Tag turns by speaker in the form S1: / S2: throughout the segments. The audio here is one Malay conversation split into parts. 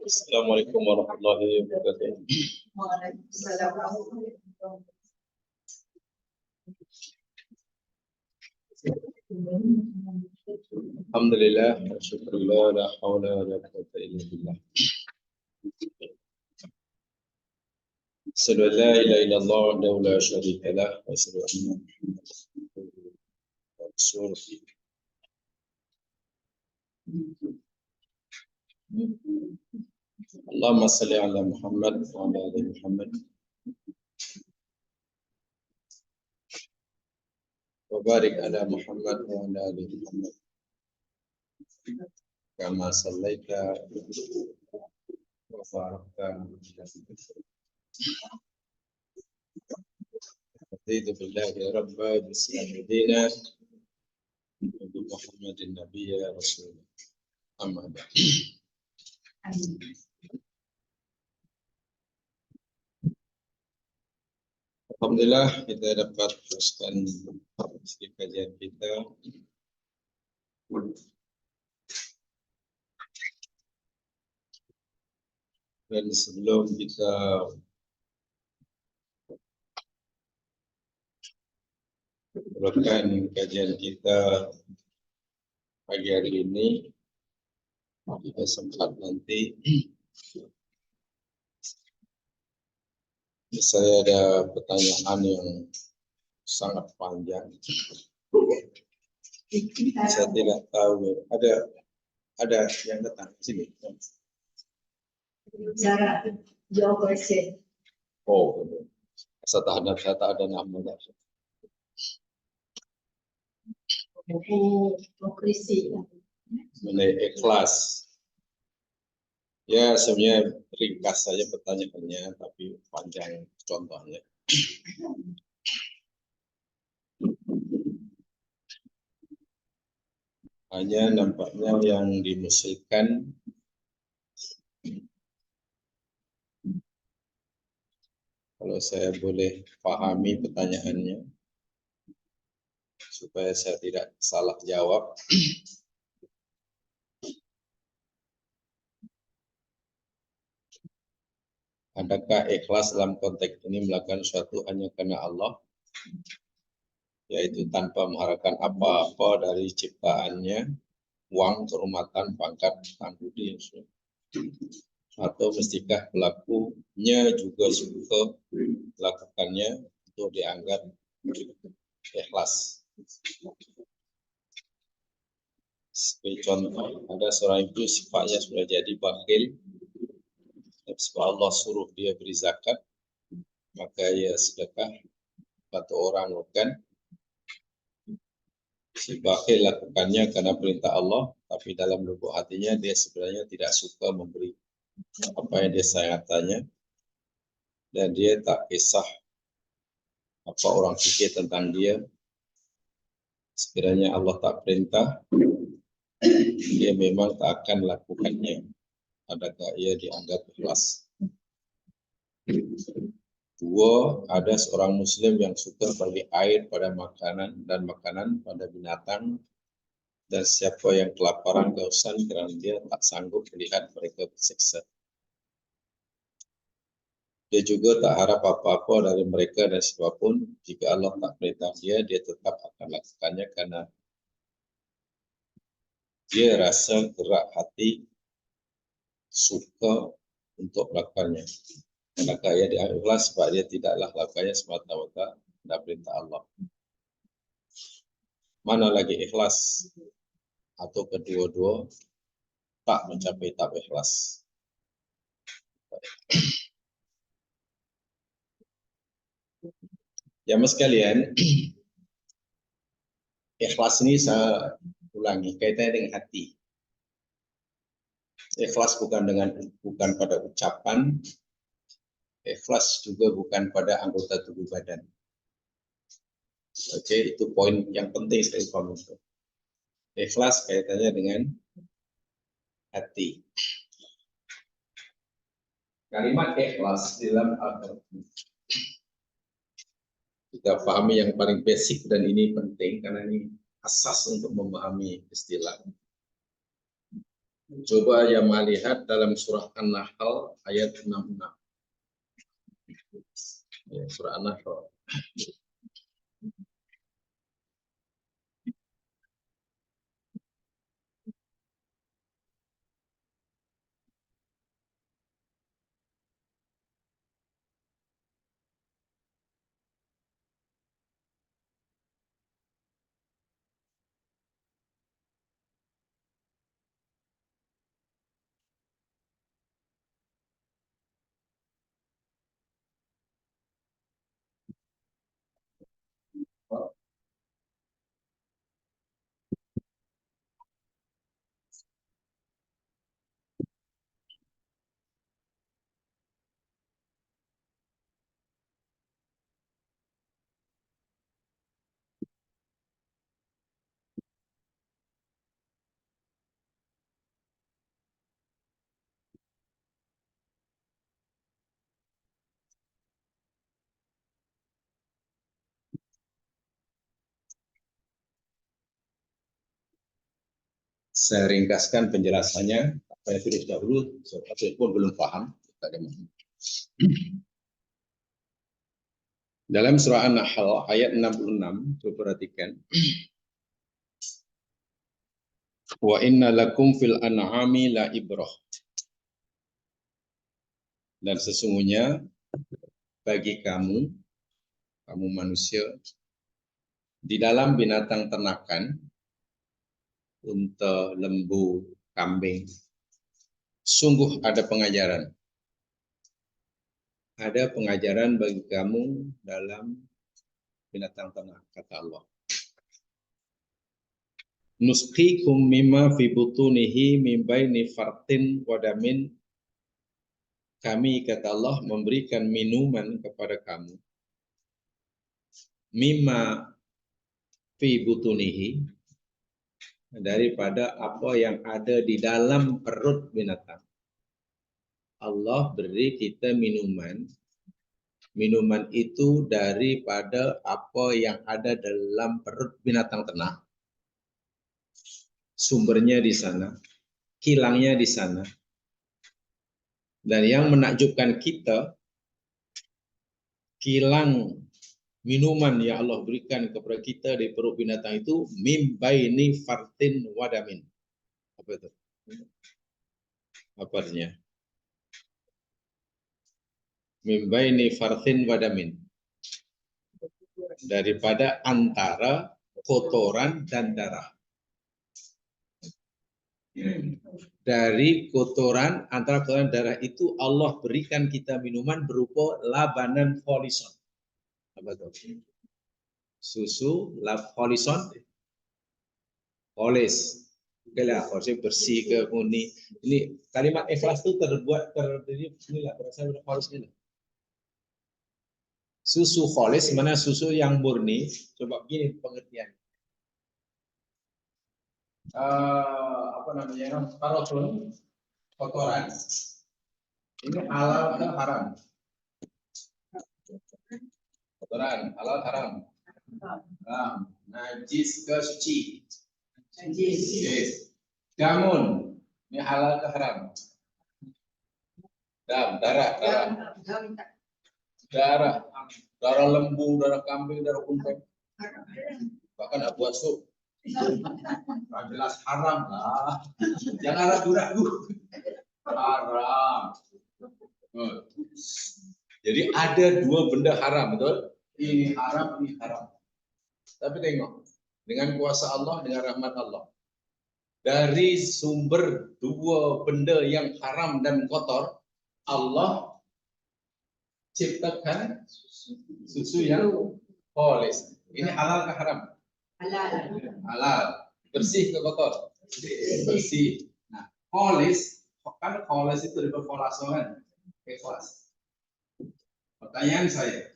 S1: Assalamualaikum warahmatullahi wabarakatuh. Alhamdulillah, syukurullah, la haula wa la quwwata illa billah. Asyhadu an la ilaha illallah wahdahu la syarika lah wa asyhadu anna Muhammadan rasulullah. Allahumma salli ala Muhammad wa ala ali Muhammad wa barik ala Muhammad wa ala ali Muhammad kama sallaita wa barakta raditu billahi rabba bismillahi dina wa bi Muhammadin nabiyya rasulullah. Amma ba'd. Alhamdulillah kita dapat teruskan kajian kita dan sebelum kita melakukan kajian kita pagi hari ini, kita sempat nanti saya ada pertanyaan yang sangat panjang. Saya tidak tahu ada yang datang sini.
S2: Cara jawab question.
S1: Oh, saya tak ada nama.
S2: Krisi.
S1: Mengenai ikhlas. Ya, sebenarnya ringkas saja pertanyaannya, tapi panjang contohnya. Hanya nampaknya yang dimusilkan kalau saya boleh pahami pertanyaannya supaya saya tidak salah jawab. Adakah ikhlas dalam konteks ini melakukan sesuatu hanya karena Allah, yaitu tanpa mengharapkan apa-apa dari ciptaannya, uang, kehormatan, pangkat, budi, atau mestikah pelakunya juga suka melakukannya untuk dianggap ikhlas? Sebagai contoh, ada seorang ibu sifatnya sudah jadi bakhil, sebab Allah suruh dia beri zakat, maka ia sedekah atau orang bukan. Si bakhil lakukannya karena perintah Allah, tapi dalam lubuk hatinya dia sebenarnya tidak suka memberi apa yang dia sayangkannya, dan dia tak kisah apa orang fikir tentang dia. Sekiranya Allah tak perintah, dia memang tak akan lakukannya. Adakah ia dianggap ikhlas? Dua, ada seorang muslim yang suka bagi air pada makanan dan makanan pada binatang, dan siapa yang kelaparan kehausan kerana dia tak sanggup melihat mereka bersiksa. Dia juga tak harap apa-apa dari mereka, dan siapapun jika Allah tak perintah dia tetap akan lakukannya karena dia rasa gerak hati suka untuk melakukannya. Maka ia dianggap ikhlas sebab dia tidaklah lakukannya semata-mata dan perintah Allah. Mana lagi ikhlas? Atau kedua-dua tak mencapai tahap ikhlas? Jamaah sekalian, ikhlas ini saya ulangi kaitannya dengan hati. Ikhlas bukan pada ucapan, ikhlas juga bukan pada anggota tubuh badan. Oke, itu poin yang penting sekali paham. Ikhlas kaitannya dengan hati. Kalimat ikhlas di dalam Al-Quran kita pahami yang paling basic, dan ini penting karena ini asas untuk memahami istilah. Coba yang melihat dalam surah An-Nahl ayat 66. Ya, surah An-Nahl. Saya ringkaskan penjelasannya. Apa yang sudah dahulu, saya pun belum paham. Dalam surah An-Nahl ayat 66, coba perhatikan. Wa inna lakum fil an'ami la ibrah. Dan sesungguhnya bagi kamu manusia, di dalam binatang ternakan, unta, lembu, kambing, sungguh ada pengajaran. Ada pengajaran bagi kamu dalam binatang ternak, kata Allah. Nusqikum mimma fi butunihi min baini fartin wa damin. Kami, kata Allah, memberikan minuman kepada kamu. Mimma fi butunihi, daripada apa yang ada di dalam perut binatang. Allah beri kita minuman. Minuman itu daripada apa yang ada dalam perut binatang ternak. Sumbernya di sana, kilangnya di sana. Dan yang menakjubkan kita, kilang minuman yang Allah berikan kepada kita di perut binatang itu mim baini fartin wadamin. Apa itu? Apa artinya? Mim baini fartin wadamin. Daripada antara kotoran dan darah. Dari kotoran, antara kotoran darah itu Allah berikan kita minuman berupa labanan kholison. Apa itu? Susu kholison, kholis. Okelah, kholisi bersih ke kuning. Ini kalimat ikhlas itu terdiri inilah berasal dari kholis ini. Susu kholis mana susu yang murni? Coba begini pengertian. Apa namanya? Parotun, kotoran. Ini halal atau haram? Kotoran, halal haram. Haram. Najis ke suci? Najis. Damun, ini halal ke haram? Darah lembu, darah kambing, darah unta. Bahkan abu asuh. Jelas haram lah. Jangan ragu-ragu. Haram. Jadi ada dua benda haram, betul? Ini haram, ini haram. Tapi tengok, dengan kuasa Allah, dengan rahmat Allah. Dari sumber dua benda yang haram dan kotor, Allah ciptakan susu yang kholis. Ini halal ke haram? Halal. Halal. Bersih ke kotor? Bersih. Nah, kholis, kan kholis itu dari kholaso kan? Ikhlas. Pertanyaan saya,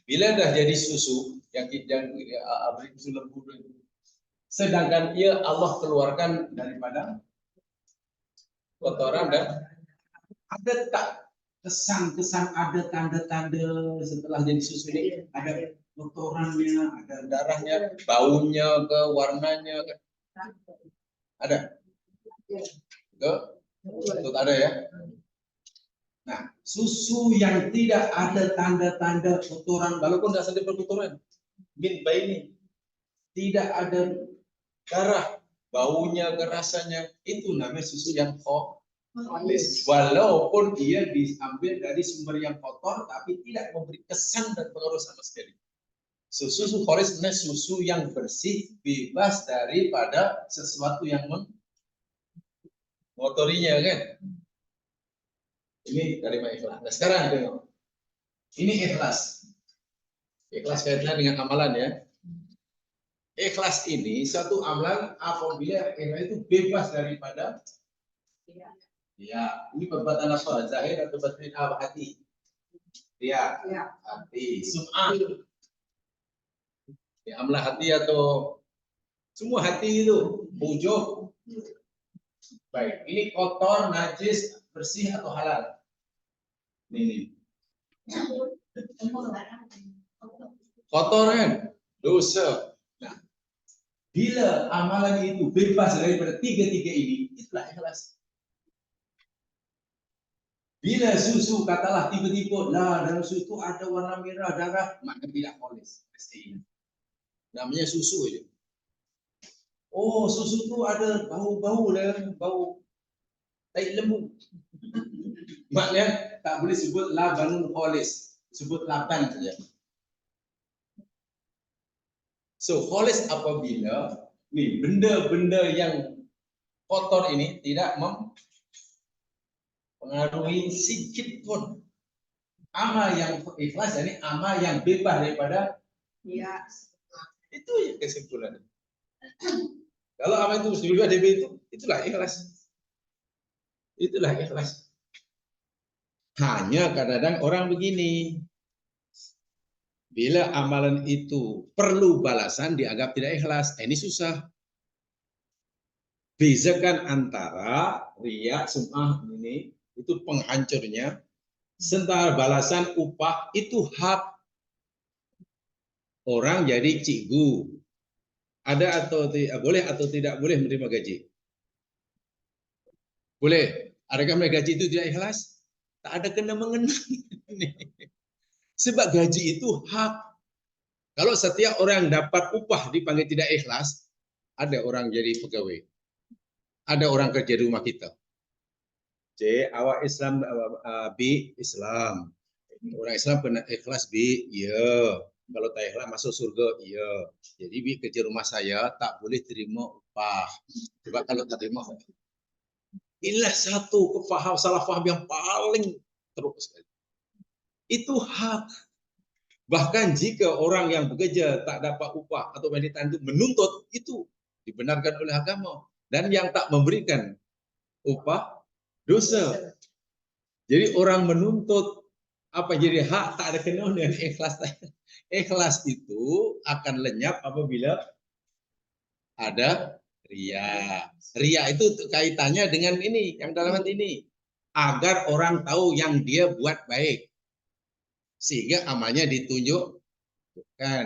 S1: bila dah jadi susu yang beri susu lembu, sedangkan ia Allah keluarkan daripada kotoran, dan ada tak kesan-kesan, ada tanda-tanda setelah jadi susu ini, ada kotorannya, ada darahnya, baunya ke warnanya ke? Ada? Itu ada ya. Nah, susu yang tidak ada tanda-tanda kotoran, walaupun tidak ada perkotoran, min baini, tidak ada darah, baunya, rasanya, itu namanya susu yang kholis. Walaupun dia diambil dari sumber yang kotor, tapi tidak memberi kesan dan pengaruh sama sekali. Susu kholis sebenarnya susu yang bersih, bebas daripada sesuatu yang mengotorinya, kan? Ini dari ikhlas. Nah, sekarang tengok. Ini ikhlas. Ikhlas kaitannya dengan amalan ya. Ikhlas ini satu amalan apabila ikhlas itu bebas daripada ya, ini perbuatan apa? Zahir atau batin apa? Hati. Ya, hati. Sum'ah. Ya, amalan hati atau semua hati itu ujub. Baik, ini kotor, najis, bersih atau halal? Ini. Kotor kan? Dosa. Nah, bila amalan itu bebas daripada tiga-tiga ini, itulah ikhlas. Bila susu katalah tiba-tiba, nah dalam susu itu ada warna merah darah, maka tidak kholis. Namanya susu aja. Oh, susu itu ada bau-bau dan bau tai lembu. Maknanya tak boleh sebut labanul kholis, sebut laban saja. So, kholis apabila nih benda-benda yang kotor ini tidak mempengaruhi sedikit pun. Amal yang ikhlas, ini amal yang bebas daripada itu ya kesimpulannya. Kalau amal itu bebas dari itu, itulah ikhlas. Itulah ikhlas. Hanya kadang-kadang orang begini, bila amalan itu perlu balasan dianggap tidak ikhlas. Ini susah. Bezakan antara riya, sum'ah ini itu penghancurnya, sementara balasan upah itu hak. Orang jadi cikgu, ada atau tidak boleh atau tidak boleh menerima gaji? Boleh. Adakah menerima gaji itu tidak ikhlas? Tak ada kena mengena. Sebab gaji itu hak. Kalau setiap orang dapat upah dipanggil tidak ikhlas, ada orang jadi pegawai. Ada orang kerja di rumah kita. C, awak Islam, B, Islam. Orang Islam kena ikhlas, B, ya. Kalau tak ikhlas masuk surga, iya. Jadi B kerja rumah saya tak boleh terima upah. Sebab kalau tak terima, inilah satu salah faham yang paling teruk sekali. Itu hak. Bahkan jika orang yang bekerja tak dapat upah atau wanita itu menuntut, itu dibenarkan oleh agama. Dan yang tak memberikan upah, dosa. Jadi orang menuntut apa jadi hak tak ada kena dengan ikhlas. Ikhlas itu akan lenyap apabila ada riya. Riya itu kaitannya dengan ini, yang dalam hati ini. Agar orang tahu yang dia buat baik. Sehingga amalnya ditunjukkan.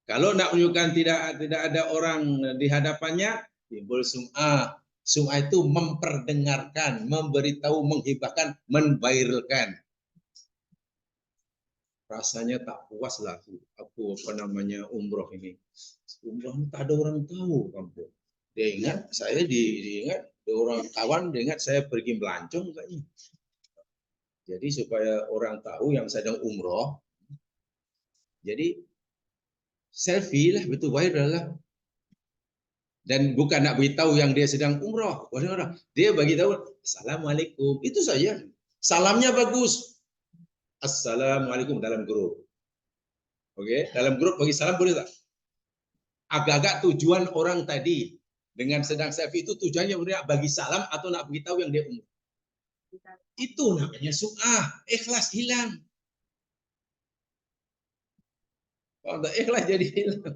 S1: Kalau nak menunjukkan tidak ada orang di hadapannya, timbul sum'ah. Sum'ah itu memperdengarkan, memberitahu, menghibahkan, menviralkan. Rasanya tak puas lah aku umroh ini. Umroh ini tak ada orang tahu kampung. Dia ingat saya diingat orang kawan, dia ingat saya pergi melancong kayaknya. Jadi supaya orang tahu yang sedang umroh, jadi selfie lah, betul viral lah. Dan bukan nak beritahu yang dia sedang umroh. Dia bagi tahu, Assalamualaikum. Itu saja. Salamnya bagus. Assalamualaikum dalam grup. Oke, dalam grup bagi salam boleh tak? Agak-agak tujuan orang tadi dengan sedang selfie itu tujuannya bagi salam atau nak beritahu yang dia umroh. Itu namanya sum'ah, ikhlas hilang. Kalau tak ikhlas jadi hilang.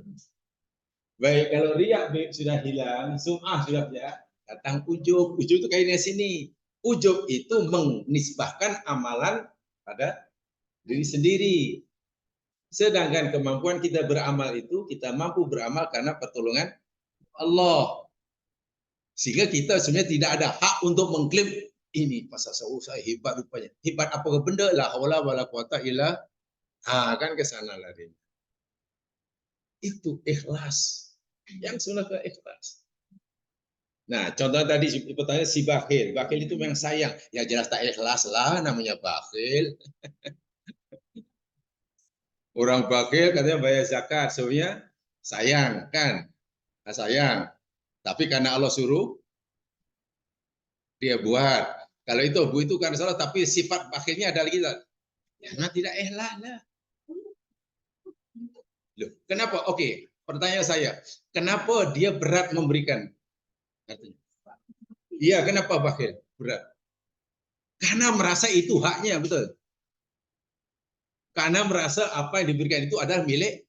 S1: Baik, kalau riya sudah hilang, sum'ah sudah ya, datang ujub. Ujub itu kaitannya sini. Ujub itu menisbahkan amalan pada diri sendiri. Sedangkan kemampuan kita beramal itu, kita mampu beramal karena pertolongan Allah. Sehingga kita sebenarnya tidak ada hak untuk mengklaim ini pasal saya hebat rupanya. Hebat apa ke benda? La haula wala quwata illa kan ke sana lari. Itu ikhlas. Yang sebenarnya ikhlas. Nah, contoh tadi pertanyaan si bakhil. Bakhil itu memang sayang. Ya jelas tak ikhlas lah namanya bakhil. Orang bakhil katanya bayar zakat. Sebenarnya sayang kan? Nah, sayang. Tapi karena Allah suruh, dia buat. Kalau itu karena salah, tapi sifat bakhilnya ada lagi. Karena tidak ikhlas lah. Loh, kenapa? Oke, pertanyaan saya. Kenapa dia berat memberikan? Iya, kenapa bakhil? Berat. Karena merasa itu haknya, betul. Karena merasa apa yang diberikan itu adalah milik.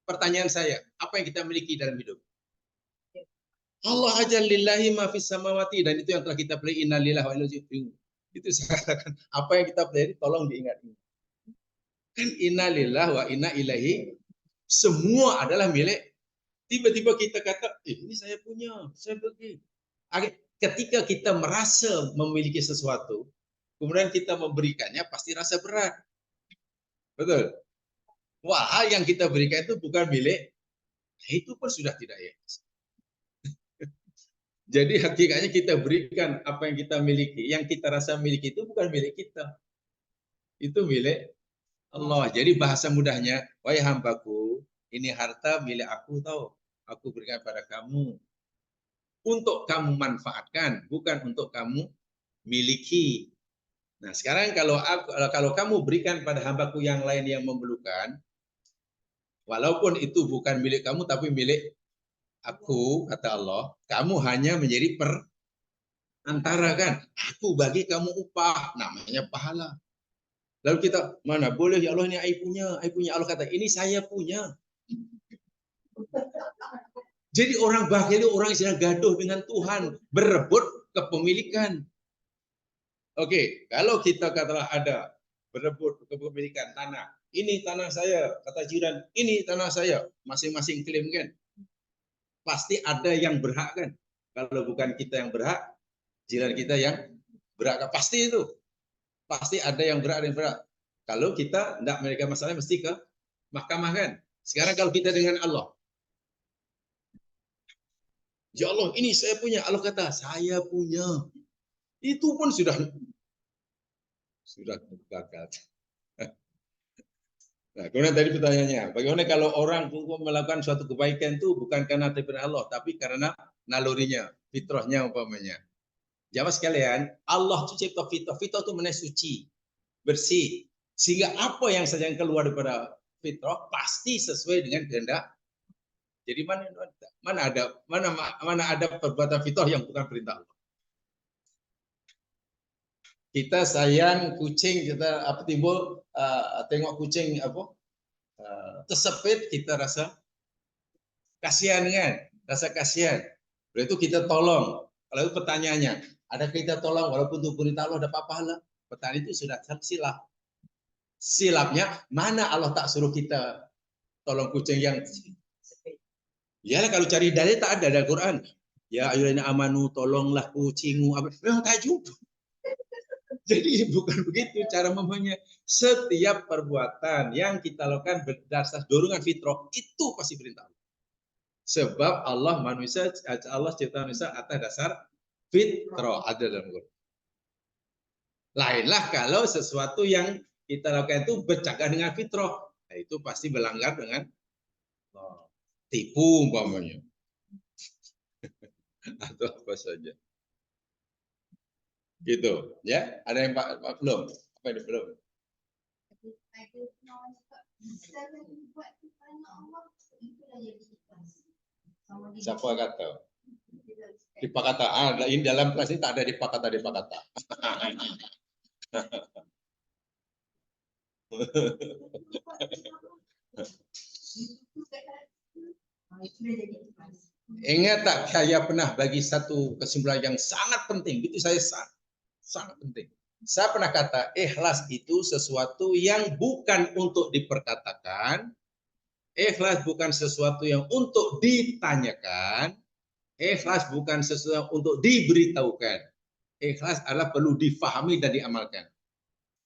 S1: Pertanyaan saya, apa yang kita miliki dalam hidup? Allah aja lillahi ma fis samawati, dan itu yang telah kita pelajari innalillahi wa inna ilaihi raji'un. Itu saya katakan, apa yang kita pelajari tolong diingat. Kan innalillahi wa inna ilaihi, semua adalah milik. Tiba-tiba kita kata, ini saya punya, saya pergi. Ketika kita merasa memiliki sesuatu, kemudian kita memberikannya, pasti rasa berat. Betul? Wah, yang kita berikan itu bukan milik, itu pun sudah tidak ikhlas. Jadi hakikatnya kita berikan apa yang kita miliki, yang kita rasa miliki itu bukan milik kita. Itu milik Allah. Jadi bahasa mudahnya, wahai hambaku, ini harta milik aku tahu. Aku berikan pada kamu. Untuk kamu manfaatkan, bukan untuk kamu miliki. Nah, sekarang kalau kamu berikan pada hambaku yang lain yang memerlukan, walaupun itu bukan milik kamu tapi milik aku, kata Allah, kamu hanya menjadi perantara kan. Aku bagi kamu upah, namanya pahala. Lalu kita, mana boleh ya Allah, ini I punya. Allah kata, ini saya punya. Jadi orang bakhil itu orang yang gaduh dengan Tuhan, berebut kepemilikan. Oke, kalau kita katalah ada berebut kepemilikan tanah, ini tanah saya, kata jiran, ini tanah saya, masing-masing klaim kan. Pasti ada yang berhak kan. Kalau bukan kita yang berhak, jiran kita yang berhak. Pasti itu. Pasti ada yang berhak dan berhak. Kalau kita tidak memiliki masalah, mesti ke mahkamah kan. Sekarang kalau kita dengan Allah, ya Allah, ini saya punya. Allah kata, saya punya. Itu pun sudah gagal. Nah, kemudian tadi pertanyaannya, bagaimana kalau orang melakukan suatu kebaikan itu bukan karena daripada Allah, tapi karena nalurinya, fitrahnya umpamanya. Jawab sekalian, Allah itu cipta fitrah. Fitrah itu mana suci, bersih. Sehingga apa yang saja yang keluar daripada fitrah pasti sesuai dengan kehendak. Jadi mana ada perbuatan fitrah yang bukan perintah Allah. Kita sayang kucing, kita timbul tengok kucing tersepit, kita rasa kasihan kan, rasa kasihan. Oleh itu kita tolong. Kalau itu pertanyaannya, ada kita tolong walaupun itu perintah Allah, dapat pahala? Pertanyaan itu sudah silap. Silapnya mana Allah tak suruh kita tolong kucing yang. Ya kalau cari dalil tak ada dalam Quran. Ya ayyuhallazina amanu tolonglah kucingmu. Memang tak jumpa. Jadi bukan begitu cara mempunyai. Setiap perbuatan yang kita lakukan berdasar dorongan fitrah itu pasti perintah Allah. Sebab Allah cipta manusia atas dasar fitrah, ada dalam Quran. Lainlah kalau sesuatu yang kita lakukan itu bercakap dengan fitrah, nah, itu pasti melanggar dengan tipu umpamanya. Atau apa saja. Gitu, ya. Ada yang belum? Apa ini belum? Siapa kata? Dipakata. Ini dalam kelas ini tak ada dipakata. Ingat tak, saya pernah bagi satu kesimpulan yang sangat penting. Itu saya sangat penting. Saya pernah kata, ikhlas itu sesuatu yang bukan untuk diperkatakan, ikhlas bukan sesuatu yang untuk ditanyakan, Ikhlas bukan sesuatu untuk diberitahukan. Ikhlas adalah perlu difahami dan diamalkan.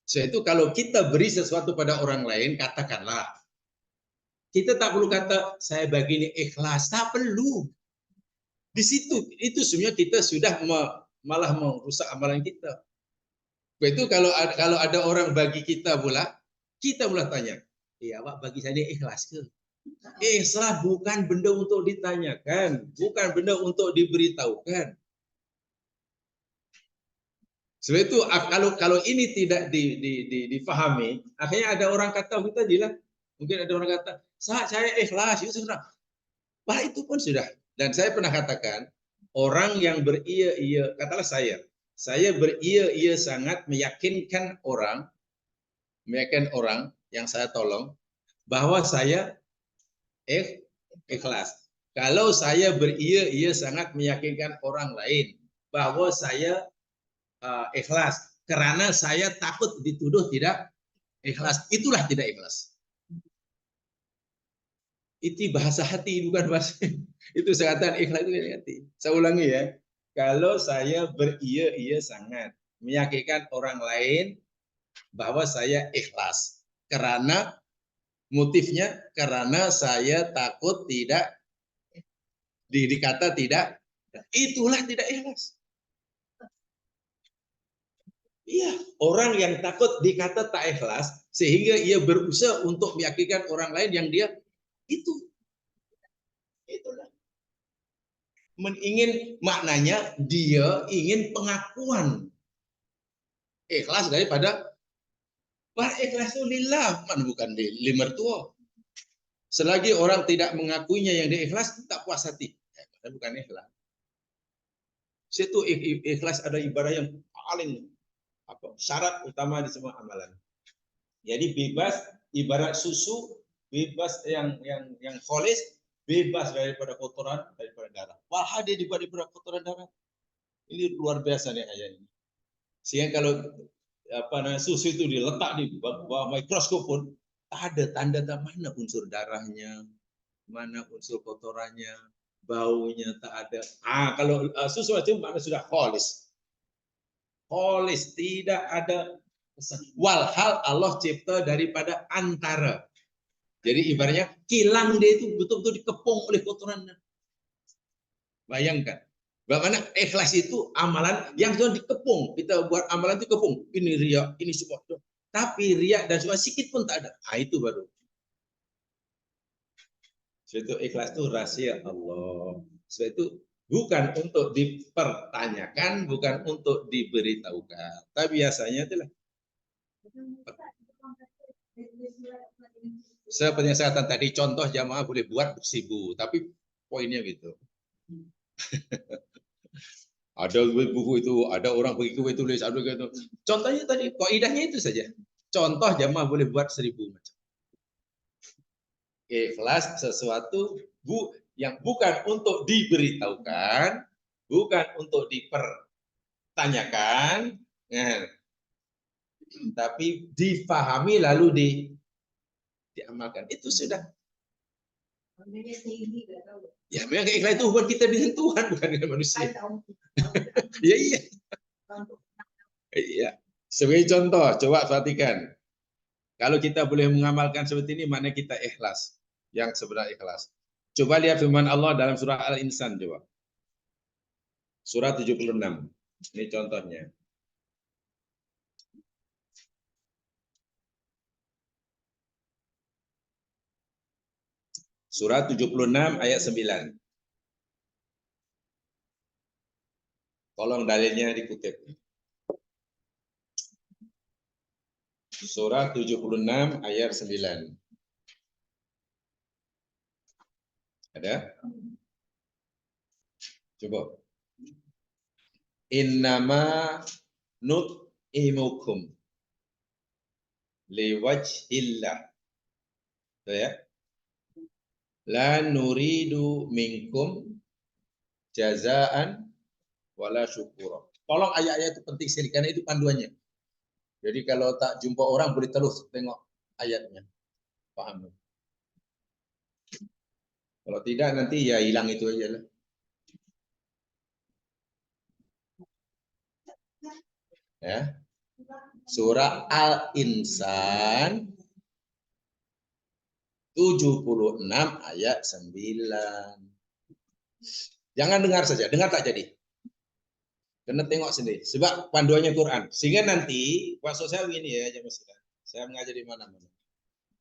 S1: Sebab itu kalau kita beri sesuatu pada orang lain, katakanlah. Kita tak perlu kata, saya bagi ini ikhlas. Tak perlu. Di situ, itu sebenarnya kita sudah malah merusak amalan kita. Itu kalau ada orang bagi kita pula tanya, iya Pak bagi saya ikhlas ke? Ikhlas bukan benda untuk ditanyakan, bukan benda untuk diberitahukan. Sebab itu kalau ini tidak difahami, akhirnya ada orang kata kita jelas, mungkin ada orang kata, saya ikhlas, itu sudah. Wah itu pun sudah. Dan saya pernah katakan, orang yang beria-ia, katalah saya beria-ia sangat meyakinkan orang yang saya tolong bahwa saya ikhlas. Kalau saya beria-ia sangat meyakinkan orang lain bahwa saya ikhlas karena saya takut dituduh tidak ikhlas, itulah tidak ikhlas. Itu bahasa hati bukan bahasa itu saya katakan ikhlas itu hati. Saya ulangi ya. Kalau saya beria-ia sangat meyakinkan orang lain bahwa saya ikhlas karena motifnya karena saya takut tidak dikata tidak, itulah tidak ikhlas. Iya, orang yang takut dikata tak ikhlas sehingga ia berusaha untuk meyakinkan orang lain yang dia itulah ingin maknanya dia ingin pengakuan ikhlas daripada ikhlas itu lillah, bukan di mertua. Selagi orang tidak mengakuinya yang dia ikhlas, tak puas hati. Bukan ikhlas. Situ ikhlas ada ibadah yang paling syarat utama di semua amalan. Jadi bebas ibarat susu, bebas yang kholis, bebas daripada kotoran, daripada darah. Wah dia dibuat daripada kotoran darah. Ini luar biasa nih ayat ini. Sehingga kalau susu itu diletak di bawah mikroskop pun ada tanda mana unsur darahnya, mana unsur kotorannya, baunya tak ada. Kalau susu itu mana sudah kholis. Kholis, tidak ada walhal Allah cipta daripada antara. Jadi ibaratnya kilang dia itu betul-betul dikepung oleh kotoran. Bayangkan. Bagaimana ikhlas itu amalan yang sudah dikepung. Kita buat amalan itu kepung. Ini riak, ini semua. Tapi riak dan semua sikit pun tak ada. Itu baru. Itu ikhlas itu rahasia Allah. Sebab itu bukan untuk dipertanyakan, bukan untuk diberitahukan. Tapi biasanya itulah. Seperti yang saya katakan tadi, contoh jamaah boleh buat 1000, tapi poinnya gitu. Ada buku itu, ada orang pergi ke tulis, ada gitu. Contohnya tadi, kaidahnya itu saja. Contoh jamaah boleh buat 1000 macam. Ikhlas sesuatu yang bukan untuk diberitahukan, bukan untuk dipertanyakan, tapi difahami lalu diamalkan. Itu sudah. Ya, memang ikhlas itu bukan kita dengan Tuhan, bukan dengan manusia. Ya iya. Iya. Sebagai contoh, coba perhatikan. Kalau kita boleh mengamalkan seperti ini, maknanya kita ikhlas. Yang sebenarnya ikhlas. Coba lihat firman Allah dalam surah Al-Insan coba. Surah 76. Ini contohnya. Surah 76 ayat 9. Tolong dalilnya dikutip. Surah 76 ayat 9. Ada? Coba. Innama nut'imukum liwajhillah. Ya. La nuridu minkum jazaan wala syukura. Tolong ayat-ayat itu penting sekali karena itu panduannya. Jadi kalau tak jumpa orang boleh terus tengok ayatnya. Paham? Kalau tidak nanti ya hilang itu aja lah. Ya. Surah Al-Insan 76 ayat 9. Jangan dengar saja, dengar tak jadi. Karena tengok sendiri, sebab panduannya Quran. Sehingga nanti, maksud saya begini ya, saya mengajar di mana-mana.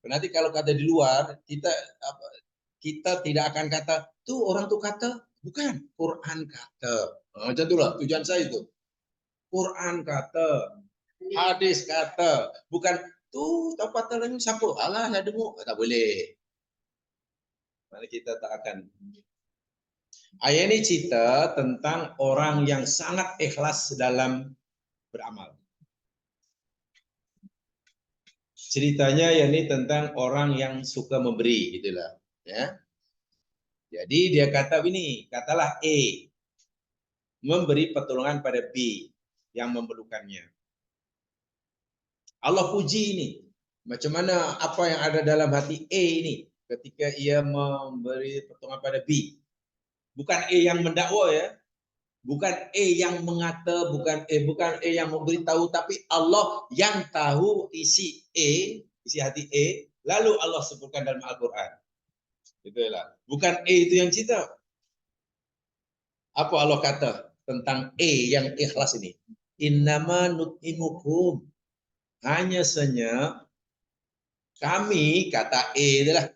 S1: Nanti kalau kata di luar, kita tidak akan kata, tuh orang tuh kata, bukan, Quran kata. Macam itulah tujuan saya itu. Quran kata, hadis kata, bukan tuh tempat terlalu siapa, alah ada mu, tak boleh. Mari kita tak akan. Ayat ini cerita tentang orang yang sangat ikhlas dalam beramal. Ceritanya yakni tentang orang yang suka memberi, gitulah. Ya. Jadi dia kata begini, katalah A memberi pertolongan pada B yang memerlukannya. Allah puji ini, macam mana apa yang ada dalam hati A ini ketika ia memberi pertolongan pada B. Bukan A yang mendakwa ya, bukan A yang mengata, bukan A yang memberitahu, tapi Allah yang tahu isi A, isi hati A, lalu Allah sebutkan dalam Al-Quran. Itulah. Bukan A itu yang cerita. Apa Allah kata tentang A yang ikhlas ini? Innama nut'imukum. Hanya saja kami, kata A adalah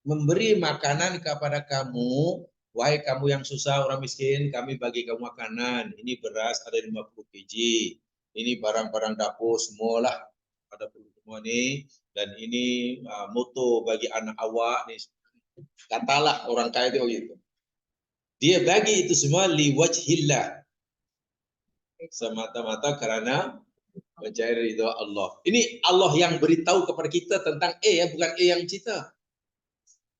S1: memberi makanan kepada kamu. Wahai kamu yang susah, orang miskin, kami bagi kamu makanan. Ini beras ada 50 kg. Ini barang-barang dapur semualah. Ada semua ini. Dan ini moto bagi anak awak. Nih. Katalah orang kaya itu gitu. Dia bagi itu semua liwajhillah. Semata-mata karena mencari ridha Allah. Ini Allah yang beritahu kepada kita tentang ya, bukan yang cerita.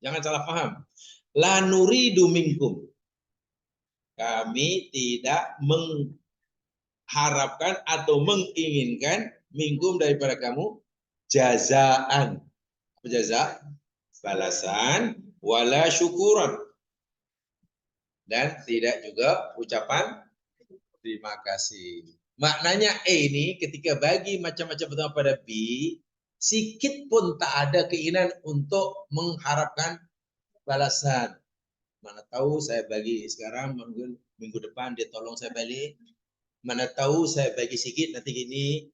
S1: Jangan salah paham. La nuridu minkum. Kami tidak mengharapkan atau menginginkan minkum daripada kamu jazaan. Apa jaza? Balasan wala syukuran. Dan tidak juga ucapan terima kasih. Maknanya ini ketika bagi macam-macam pertolongan pada B, sikit pun tak ada keinginan untuk mengharapkan balasan. Mana tahu saya bagi sekarang, minggu depan dia tolong saya balik. Mana tahu saya bagi sikit nanti gini.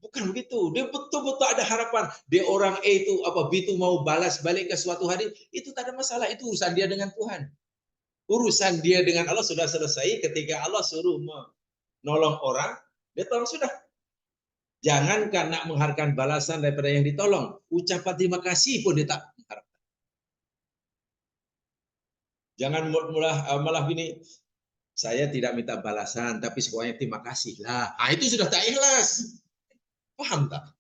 S1: Bukan begitu. Dia betul-betul ada harapan. Dia orang A itu apa B itu mau balas balik ke suatu hari, itu tak ada masalah. Itu urusan dia dengan Tuhan. Urusan dia dengan Allah sudah selesai ketika Allah suruh menolong orang, dia tolong sudah. Jangan karena mengharapkan balasan daripada yang ditolong. Ucapan terima kasih pun dia tak mengharapkan. Jangan malah gini, saya tidak minta balasan, tapi semuanya terima kasih lah. Nah, itu sudah tak ikhlas. Paham tak?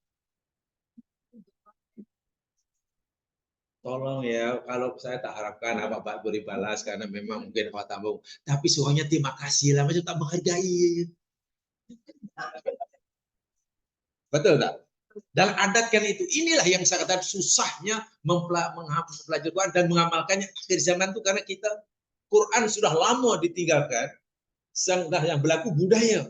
S1: Tolong ya, kalau saya tak harapkan Bapak beri balas karena memang mungkin Bapak tambung. Tapi semuanya terima kasih lah, macam tak menghargai. Betul tak? Dalam adat kan itu. Inilah yang saya katakan susahnya mempelajari Quran dan mengamalkannya akhir zaman itu karena kita Quran sudah lama ditinggalkan, sudah yang berlaku budaya.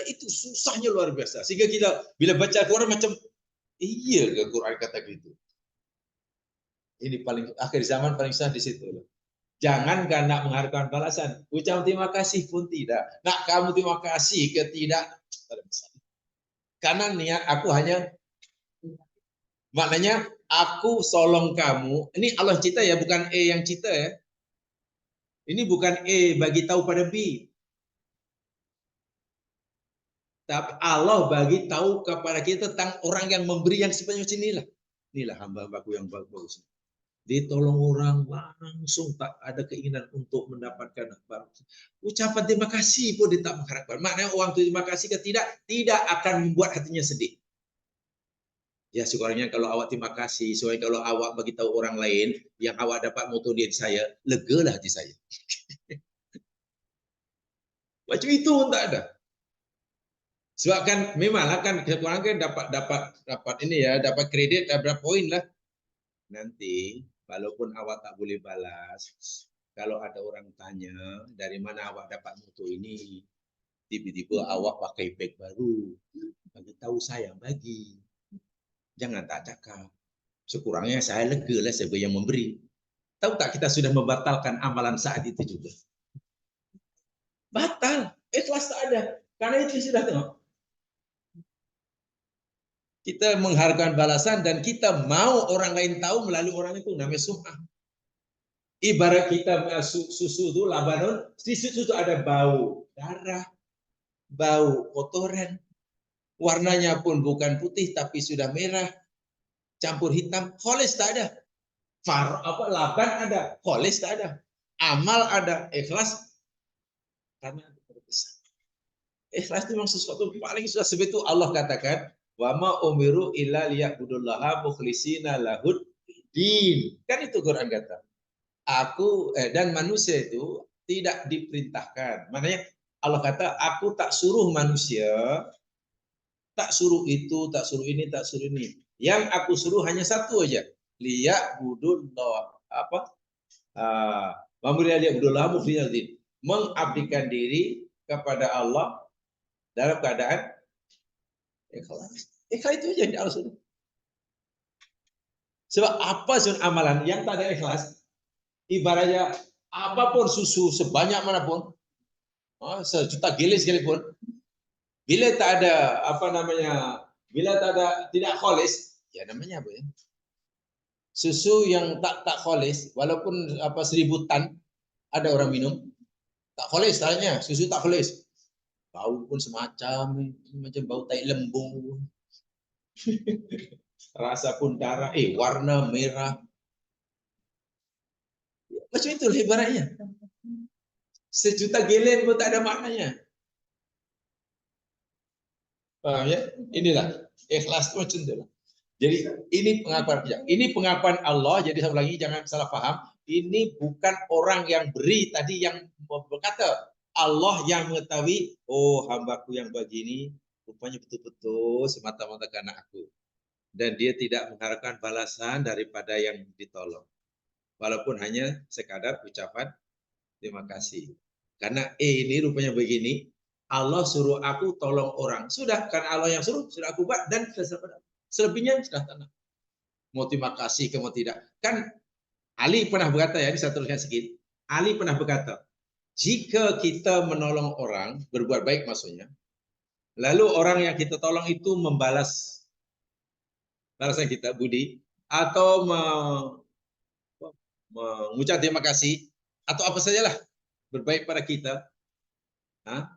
S1: Itu susahnya luar biasa. Sehingga kita bila baca Quran macam iya ke Quran kata gitu. Ini paling akhir zaman paling susah di situ. Jangan karena mengharapkan balasan. Ucap terima kasih pun tidak. Nak kamu terima kasih ke tidak. Karena niat aku hanya maknanya aku solong kamu. Ini Allah cita ya, bukan yang cita ya. Ini bukan bagi tahu pada B. Tapi Allah bagi tahu kepada kita tentang orang yang memberi yang sebenarnya inilah. Inilah hamba-hambaku yang bagus. Ditolong orang langsung tak ada keinginan untuk mendapatkan ucapan terima kasih pun dia tak mengharapkan. Maknanya orang terima kasih ke tidak akan membuat hatinya sedih. Ya syukurnya kalau awak terima kasih, soalnya kalau awak bagi tahu orang lain yang awak dapat moto dia saya, legalah hati saya. Macam itu pun tak ada. Sebab kan memanglah kan orang kan dapat ini ya, dapat kredit berapa poin lah. Nanti walaupun awak tak boleh balas, kalau ada orang tanya dari mana awak dapat moto ini, Tiba-tiba awak pakai bag baru, bagi tahu saya, bagi. Jangan tak cakap. Sekurangnya saya lega lah sebagai yang memberi. Tahu tak kita sudah membatalkan amalan saat itu juga. Batal. Ikhlas tak ada. Karena itu sudah tengok. Kita mengharapkan balasan dan kita mau orang lain tahu melalui orang itu, namanya sum'ah. Ibarat kita susu itu labanon, di susu itu ada bau darah, bau kotoran, warnanya pun bukan putih tapi sudah merah, campur hitam, kholis tak ada. Laban ada, kholis tak ada. Amal ada, ikhlas karena ikhlas itu memang sesuatu paling susah. Sebab itu Allah katakan, wa ma umiru illa liya'budullaha mukhlishina lahud din. Kan itu Quran kata. Aku dan manusia itu tidak diperintahkan. Maknanya Allah kata, aku tak suruh manusia, tak suruh itu, tak suruh ini, tak suruh ini. Yang aku suruh hanya satu aja, liya'budullah mengabdikan diri kepada Allah dalam keadaan ikhlas. Ikhlas itu aja yang Allah suruh. Sebab apa sun amalan yang tak ada ikhlas, ibaratnya apapun susu sebanyak manapun, sejuta gelis sekalipun, bila tak ada bila tak ada tidak kholis, ya namanya apa ya? Susu yang tak kholis, walaupun 1000 tan ada orang minum, tak kholis tanya, susu tak kholis. Bau pun macam bau tai lembu. Rasa pun darah, warna merah. Macam itu ibaratnya. Sejuta gelen pun tak ada maknanya. Paham ya? Inilah ikhlas itu macam itu. Jadi ini pengakuan Allah. Jadi saya ulangi, jangan salah paham. Ini bukan orang yang beri tadi yang berkata, Allah yang mengetahui, oh hambaku yang begini rupanya betul-betul semata-mata karena aku. Dan dia tidak mengharapkan balasan daripada yang ditolong. Walaupun hanya sekadar ucapan terima kasih. Karena ini rupanya begini, Allah suruh aku tolong orang. Sudah, karena Allah yang suruh, sudah aku buat dan selebihnya sudah tanah. Mau terima kasih, mau tidak. Kan Ali pernah berkata, ya, ini saya teruskan sedikit. Ali pernah berkata, jika kita menolong orang, berbuat baik maksudnya, lalu orang yang kita tolong itu membalas balasan kita, budi, atau mengucap terima kasih, atau apa sajalah berbaik pada kita.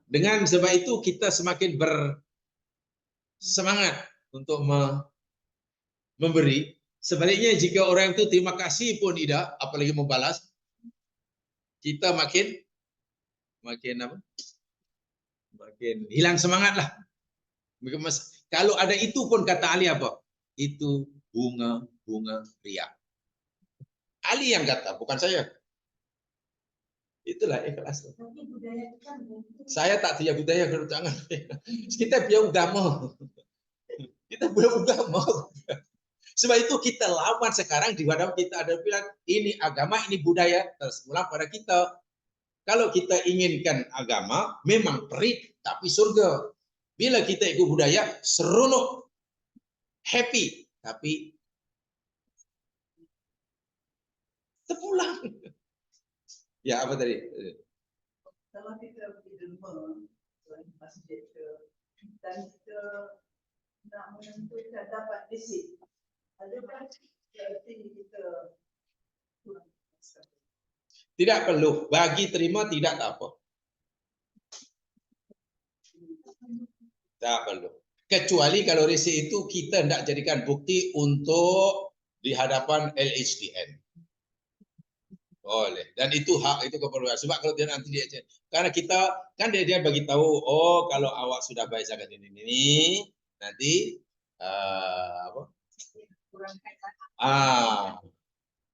S1: Dengan sebab itu kita semakin bersemangat untuk memberi. Sebaliknya jika orang itu terima kasih pun tidak, apalagi membalas, kita makin hilang semangat lah. Kalau ada itu pun kata Ali apa? Itu bunga ria. Ali yang kata, bukan saya. Itulah ikhlas. Saya tak punya budaya, jangan. Kita punya agama. Kita punya agama. Sebab itu kita lawan sekarang di hadapan kita ada bilang ini agama, ini budaya, terpulang pada kita. Kalau kita inginkan agama, memang perit tapi surga. Bila kita ikut budaya, seronok, happy, tapi terpulang. Ya apa tadi?
S3: Kalau kita pergi derma, masjid dan kita nak menentukan dapat disit, adakah berarti kita kurang?
S1: Tidak perlu, bagi terima tidak apa. Tak perlu. Kecuali kalau resi itu kita tidak jadikan bukti untuk di hadapan LHDN. Boleh. Dan itu hak, itu keperluan. Sebab kalau dia nanti dia, karena kita kan dia bagi tahu, oh kalau awak sudah bayar zakat ini nanti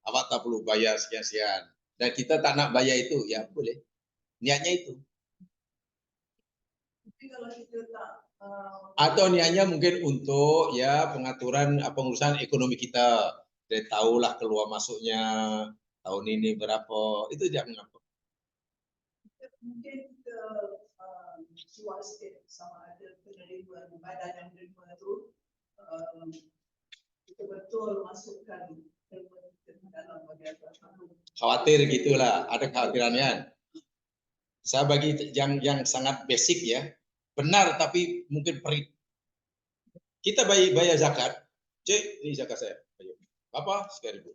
S1: awak tak perlu bayar sekian-sekian. Dan kita tak nak bayar itu, ya boleh. Niatnya itu. Atau niatnya mungkin untuk ya pengaturan pengurusan ekonomi kita. Dia tahulah keluar masuknya tahun ini berapa, itu tidak mengapa.
S3: Mungkin kita cuak sikit sama ada penerimaan badan yang menerima tu kita betul masukkan ilmu kita ke dalam bagian sambung.
S1: Khawatir gitulah, ada kekhawatiran kan. Saya bagi yang sangat basic ya, benar tapi mungkin perit. Kita bayar zakat, cek ini zakat saya, ayo. Apa? 1.000.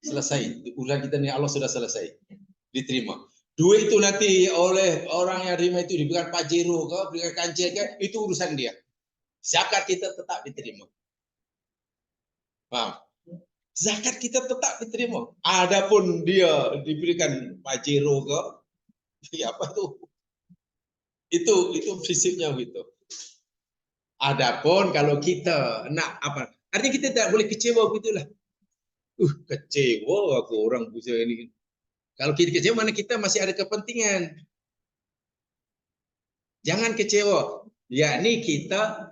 S1: Selesai, urusan kita ni Allah sudah selesai, diterima. Duit itu nanti oleh orang yang terima itu diberikan pajero ke, diberikan kancil ke, itu urusan dia. Zakat kita tetap diterima. Paham? Zakat kita tetap diterima. Adapun dia diberikan pajero ke, ya apa tuh? Itu prinsipnya gitu. Adapun kalau kita nak apa? Artinya kita tak boleh kecewa begitulah. Kecewa aku orang bisa ini. Kalau kita kecewa mana kita masih ada kepentingan. Jangan kecewa. Yakni kita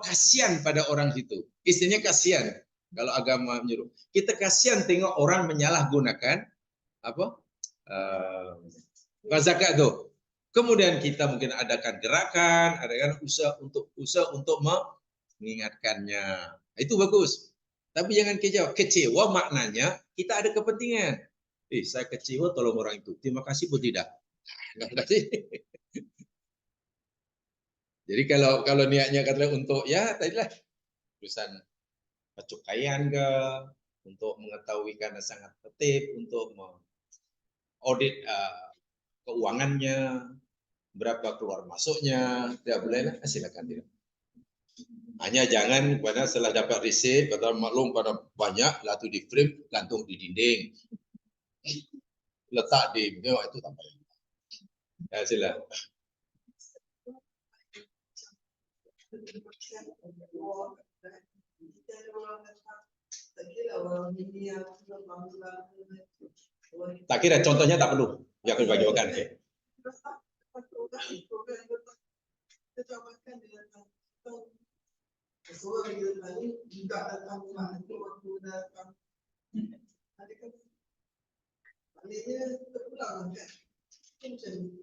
S1: kasihan pada orang situ. Istilahnya kasihan. Kalau agama menyuruh. Kita kasihan tengok orang menyalahgunakan zakat itu. Kemudian kita mungkin adakan gerakan, adakan usaha untuk mengingatkannya. Itu bagus. Tapi jangan kecewa. Kecewa maknanya kita ada kepentingan. Saya kecewa tolong orang itu. Terima kasih pun tidak. Terima kasih. Jadi kalau niatnya katakan untuk tadilah urusan pencukaian ke, untuk mengetahui karena sangat tertib, untuk mengaudit keuangannya, berapa keluar masuknya, tidak boleh lah, silakan tidak. Hanya jangan pada setelah dapat receipt, kata maklum pada banyak, lalu di frame, gantung di dinding, letak di itu tak payah. Ya silakan. Tak kira contohnya tak perlu, ya aku bagi-bagikan.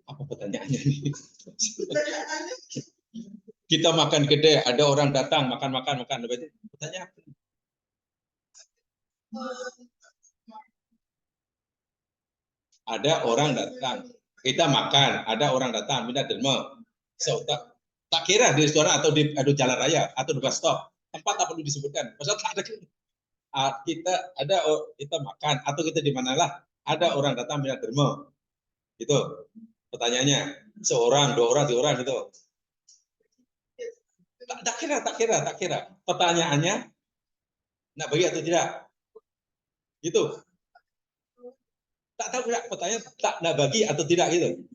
S1: Apa pertanyaannya ini? Kita makan kedai, ada orang datang makan. Pertanyaan apa? Ada orang datang, kita makan, ada orang datang, minta derma. Tak kira di restoran atau di jalan raya atau di bus stop, tempat tak perlu disebutkan. Pasal tak ada. Kita makan atau kita di manalah, ada orang datang minta derma. Itu pertanyaannya. Seorang, 2 orang, 3 orang gitu. Tak kira. Pertanyaannya nak bagi atau tidak? Gitu. Tak tahu tidak pertanyaan tak nak bagi atau tidak gitu.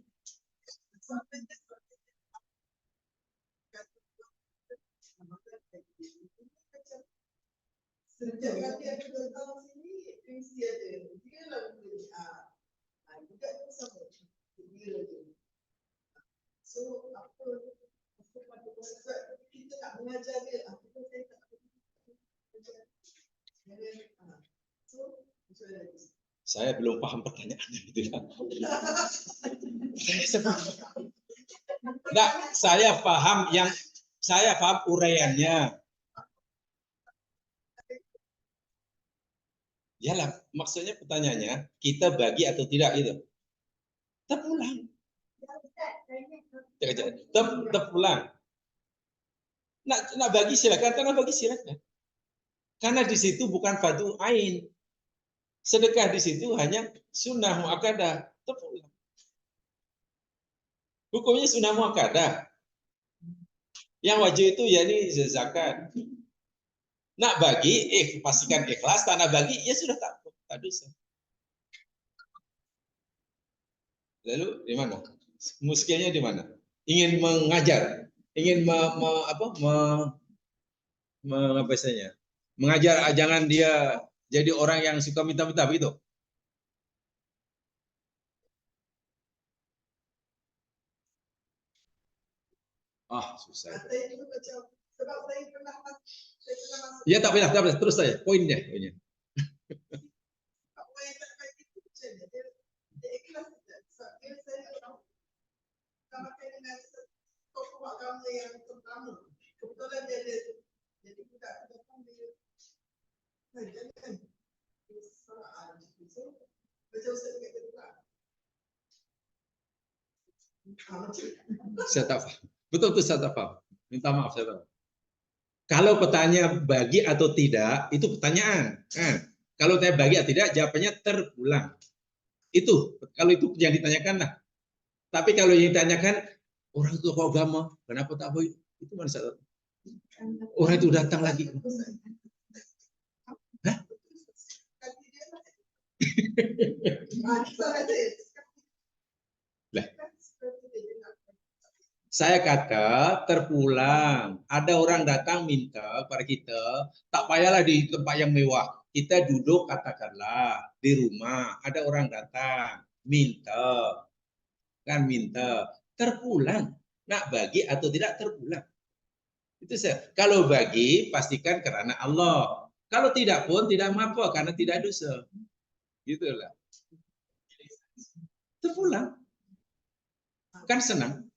S1: Saya belum paham pertanyaannya itu. Enggak, saya paham uraiannya. Yalah, maksudnya pertanyaannya kita bagi atau tidak gitu. Terpulang. Terpulang. Nak bagi silakan, karena bagi silakan. Karena di situ bukan fardu ain. Sedekah di situ hanya sunnah muakkadah. Terpulang. Hukumnya sunnah muakkadah. Yang wajib itu yakni zakat. Nak bagi, pastikan ikhlas. Tak nak bagi, ya sudah tak dosa. Lalu di mana? Muskilnya di mana? Ingin mengajar, ingin mengajar, jangan dia jadi orang yang suka minta-minta begitu. Susah. Ya tak apa, terus saja poinnya.
S3: orangnya yang pertama. Kebetulan dia ada. Jadi budak datang dia. Jangan. Salah itu. Macam saya kata bukan.
S1: Saya tak paham. Betul saya tak paham. Minta maaf saya tak paham. Kalau pertanyaan bagi atau tidak, itu pertanyaan. Kalau saya bagi atau tidak, jawabannya terpulang. Itu, kalau itu yang ditanyakan lah. Tapi kalau yang ditanyakan, orang itu tokoh agama, kenapa tak boleh? Itu mana saya tahu. Orang itu datang lagi. Hah? Lah. Saya kata terpulang. Ada orang datang minta kepada kita, tak payahlah di tempat yang mewah. Kita duduk katakanlah di rumah, ada orang datang minta, kan minta, terpulang. Nak bagi atau tidak terpulang. Itu saya. Kalau bagi pastikan karena Allah. Kalau tidak pun tidak apa karena tidak dosa. Gitulah. Terpulang. Kan senang.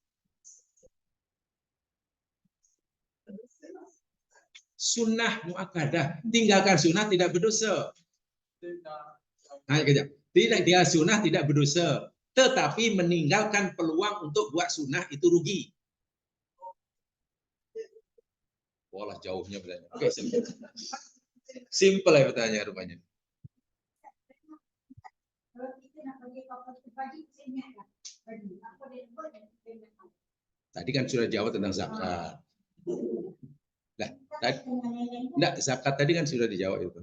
S1: Sunnah muakkadah, tinggalkan sunnah tidak berdosa. Nah, kejap. Tidak tinggal sunnah tidak berdosa, tetapi meninggalkan peluang untuk buat sunnah itu rugi. Walah jauhnya bertanya. Oke, simple ya pertanyaan rupanya. Tadi kan sudah jawab tentang zakat. Enggak, zakat tadi kan sudah dijawab itu.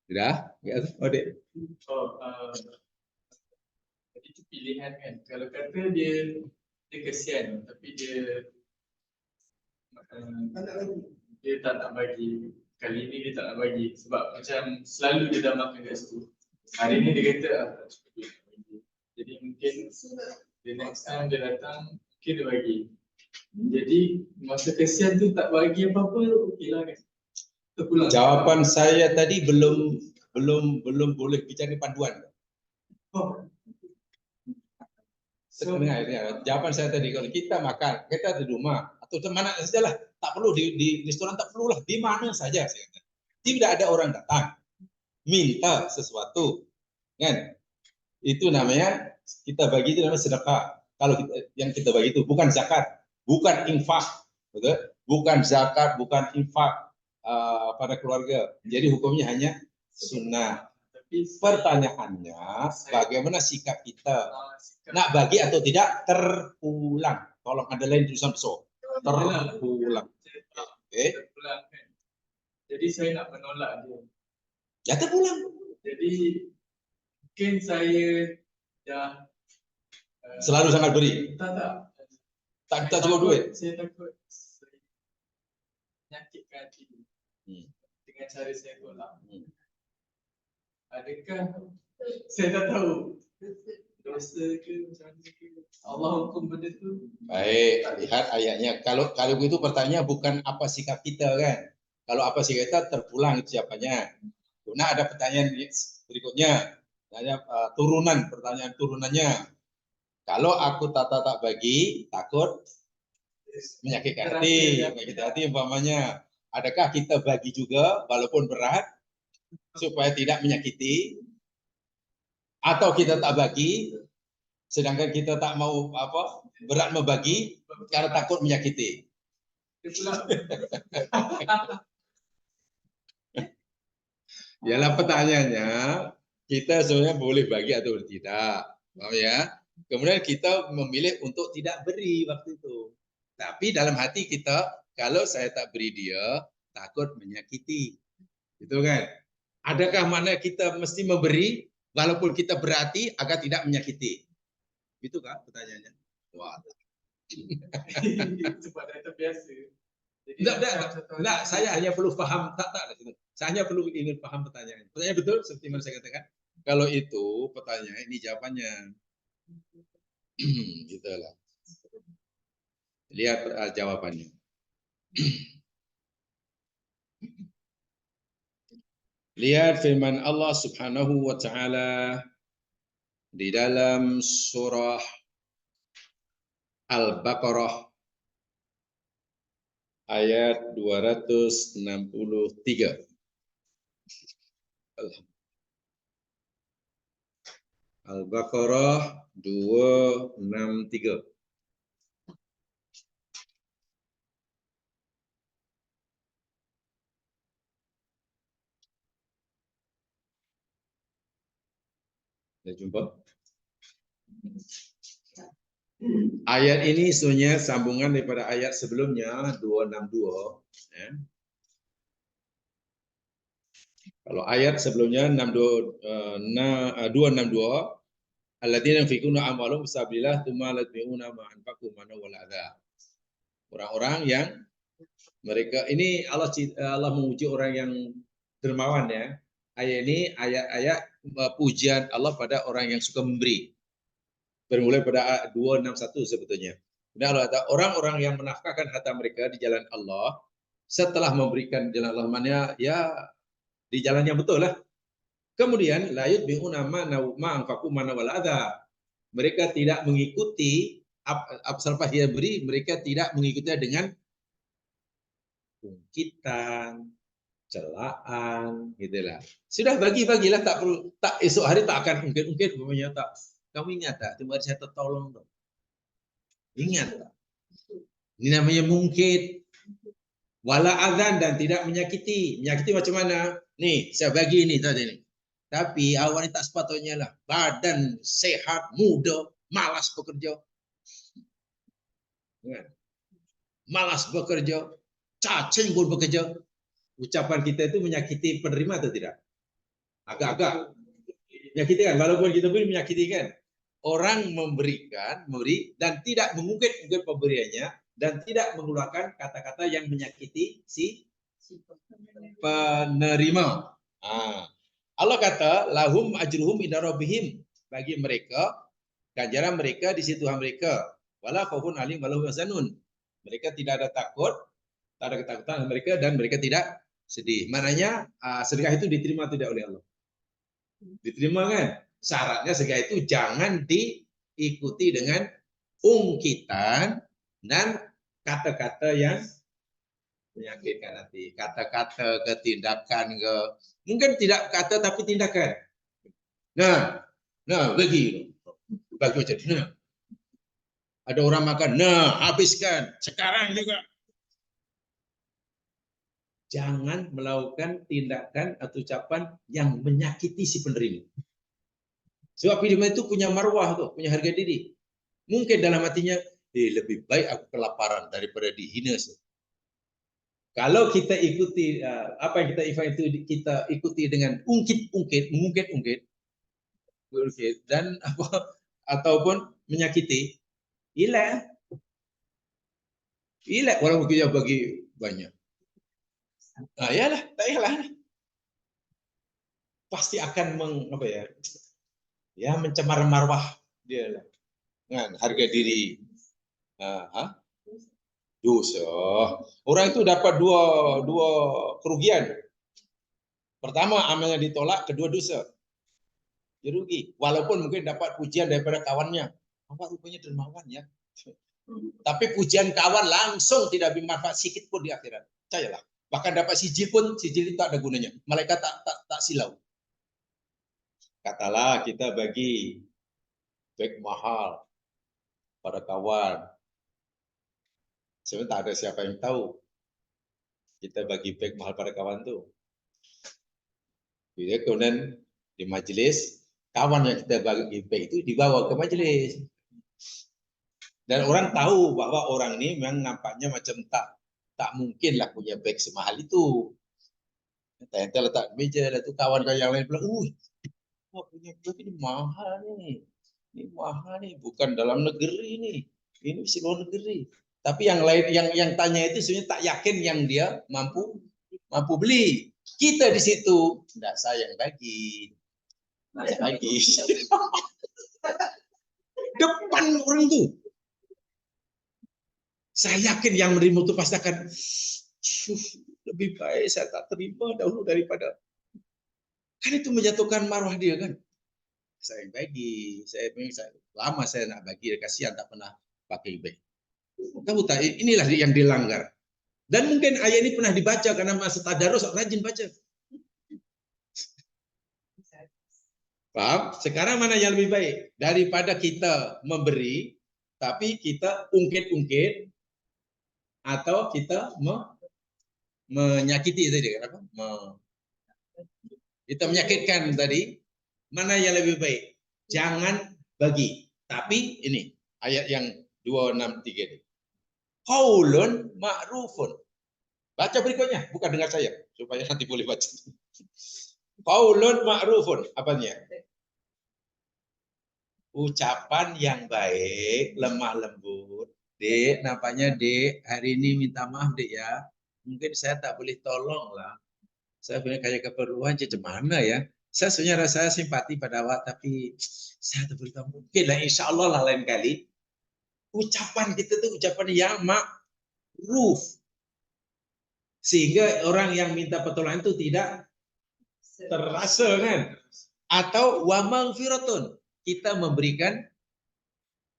S1: Sudah? Ya, Dek.
S4: Itu pilihan kan. Kalau kata dia kesian, tapi dia tak nak bagi. Kali ini dia tak nak bagi. Sebab macam selalu dia dah makan kat situ. Hari ini dia kata, tak cukup dia nak bagi. Jadi mungkin the next time dia datang, mungkin dia bagi. Jadi masa kesian tu tak bagi apa-apa, okeylah kan. Terpulang.
S1: Jawapan saya tadi belum boleh bicara panduan. Jawapan saya tadi, kalau kita makan, kita di rumah atau di mana sajalah, tak perlu di restoran, tak perlulah, di mana saja. Tidak ada orang datang minta sesuatu, kan? Itu namanya kita bagi, itu namanya sedekah. Kalau yang kita bagi itu bukan zakat, bukan infak, betul? Bukan zakat, bukan infak pada keluarga. Jadi hukumnya hanya sunnah. Pertanyaannya, bagaimana sikap kita? Nak bagi atau tidak? Terpulang. Tolong ada lain tulisan besar. Terpulang. Oke.
S4: Jadi saya nak menolak dia.
S1: Ya terpulang.
S4: Jadi mungkin saya dah
S1: selalu sangat beri. Tak cukup duit.
S4: Saya takut menyakitkan hati dengan cara saya tolak. Adakah saya tak tahu dosa ke macam mana ke? Allah hukum benda tu.
S1: Baik, lihat ayatnya. Kalau begitu pertanyaan bukan apa sikap kita kan? Kalau apa sikap kita terpulang itu siapanya. Nah, ada pertanyaan berikutnya. Pertanyaan turunannya. Kalau aku tak bagi, takut menyakitkan hati, umpamanya. Adakah kita bagi juga walaupun berat supaya tidak menyakiti? Atau kita tak bagi sedangkan kita tak mau berat membagi karena takut menyakiti? Yalah pertanyaannya, kita sebenarnya boleh bagi atau tidak, paham ya? Kemudian kita memilih untuk tidak beri waktu itu. Tapi dalam hati kita, kalau saya tak beri dia, takut menyakiti. Gitu kan? Adakah makna kita mesti memberi walaupun kita berarti agar tidak menyakiti? Itu kan pertanyaannya. Wah.
S4: Sebab dah terbiasa.
S1: Enggak, saya hanya perlu paham saya hanya perlu ingin paham pertanyaan. Pertanyaan betul seperti yang saya katakan. Kalau itu pertanyaan, ini jawabannya. Gitulah. Lihat jawabannya. Lihat firman Allah Subhanahu wa taala di dalam surah Al-Baqarah ayat 263. Al-Baqarah 263. Dah jumpa? Ayat ini sebenarnya sambungan daripada ayat sebelumnya 262. Ya. Kalau ayat sebelumnya 262, alladzina yunfiquna amwalahum fisabilillah tsumma la yutbi'una ma anfaqu manna wal adza. Orang-orang yang mereka ini Allah memuji orang yang dermawan ya. Ayat ini ayat-ayat pujian Allah pada orang yang suka memberi. Bermula pada 261 sebetulnya. Dan Allah kata orang-orang yang menafkahkan harta mereka di jalan Allah setelah memberikan jalan Allah mana ya di jalan yang betul lah. Kemudian layut bi'una ma anfaqu mana wal adza. Mereka tidak mengikuti apa selepas dia beri, mereka tidak mengikuti dengan ungkitan, celaan, gitulah. Sudah bagi-bagilah, tak perlu, tak esok hari tak akan ungkit-ungkit umpamanya tak. Kamu ingat tak? Cuma saya tertolong tuh. Ingat tak? Ini namanya mungkit. Wala azan dan tidak menyakiti. Menyakiti macam mana? Nih, saya bagi ini tadi nih. Tapi awak ini tak sepatutnya lah. Badan sehat, muda, malas bekerja. Malas bekerja, cacing pun bekerja. Ucapan kita itu menyakiti penerima atau tidak? Agak-agak menyakiti kan? Walaupun kita pun menyakiti kan? Orang memberi dan tidak mengungkit pemberiannya dan tidak mengeluarkan kata-kata yang menyakiti si penerima. Allah kata lahum ajruhum inda rabbihim, bagi mereka ganjaran mereka di sisi Tuhan mereka. Wala khaufun alim wala hum yahzanun. Mereka tidak ada takut, tak ada ketakutan mereka dan mereka tidak sedih. Maknanya sedekah itu diterima tidak oleh Allah? Diterima kan? Syaratnya sedekah itu jangan diikuti dengan ungkitan dan kata-kata yang menyakitkan hati. Kata-kata, ketindakan, mungkin tidak kata tapi tindakan. Nah, bagi macam nah. Ada orang makan, habiskan sekarang juga. Jangan melakukan tindakan atau ucapan yang menyakiti si penerima. Sebab penerima itu punya marwah tuh, punya harga diri. Mungkin dalam hatinya, lebih baik aku kelaparan daripada dihina. Kalau kita ikuti apa yang kita kita ikuti dengan mengungkit dan ataupun menyakiti, hilang walaupun kita bagi banyak. Iyalah, tak iyalah. Pasti akan mencemar marwah dia lah. Dengan harga diri. Dosa. Orang itu dapat dua kerugian. Pertama, amalnya ditolak, kedua dosa. Dia rugi. Walaupun mungkin dapat pujian daripada kawannya. Awak rupanya dermawan ya. Tapi pujian kawan langsung tidak bermanfaat sedikit pun di akhirat. Percayalah. Bahkan dapat sijil pun, sijil itu tak ada gunanya. Malaikat tak silau. Katalah kita bagi beg mahal pada kawan. Sebenarnya tak ada siapa yang tahu. Kita bagi beg mahal pada kawan tu. Kemudian di majelis, kawan yang kita bagi beg itu dibawa ke majelis. Dan orang tahu bahwa orang ini memang nampaknya macam tak mungkin lah punya beg semahal itu. Entah letak meja, lah tu kawan yang lain bilang, punya beg ini mahal nih. Ini mahal nih, bukan dalam negeri nih. Ini di luar negeri. Tapi yang lain yang tanya itu sebenarnya tak yakin yang dia mampu beli. Kita di situ tidak sayang bagi. Depan orang itu. Saya yakin yang menerima itu pasti akan lebih baik saya tak terima dahulu daripada. Kan itu menjatuhkan marwah dia kan. Saya bagi, saya lama saya nak bagi, kasihan tak pernah pakai baik. Kamu tahu inilah yang dilanggar. Dan mungkin ayat ini pernah dibaca karena masa tadarus rajin baca. Paham? Sekarang mana yang lebih baik? Daripada kita memberi, tapi kita ungkit-ungkit, atau kita menyakiti tadi, apa? Kita menyakitkan tadi, mana yang lebih baik? Jangan bagi. Tapi ini ayat yang 263 ini. Qaulun ma'rufun. Baca berikutnya, bukan dengar saya, supaya nanti boleh baca. Qaulun ma'rufun, apanya? Ucapan yang baik, lemah lembut. Dek, nampaknya Dek, hari ini minta maaf Dek ya. Mungkin saya tak boleh tolong lah. Saya punya kayak keperluan, macam mana ya? Saya sebenarnya rasa simpati pada awak, tapi saya tak boleh tolong. Mungkin lah, insya Allah lah lain kali. Ucapan kita tuh ucapan yang ma'ruf. Sehingga orang yang minta pertolongan itu tidak terasa kan? Atau wa maghfiratun, kita memberikan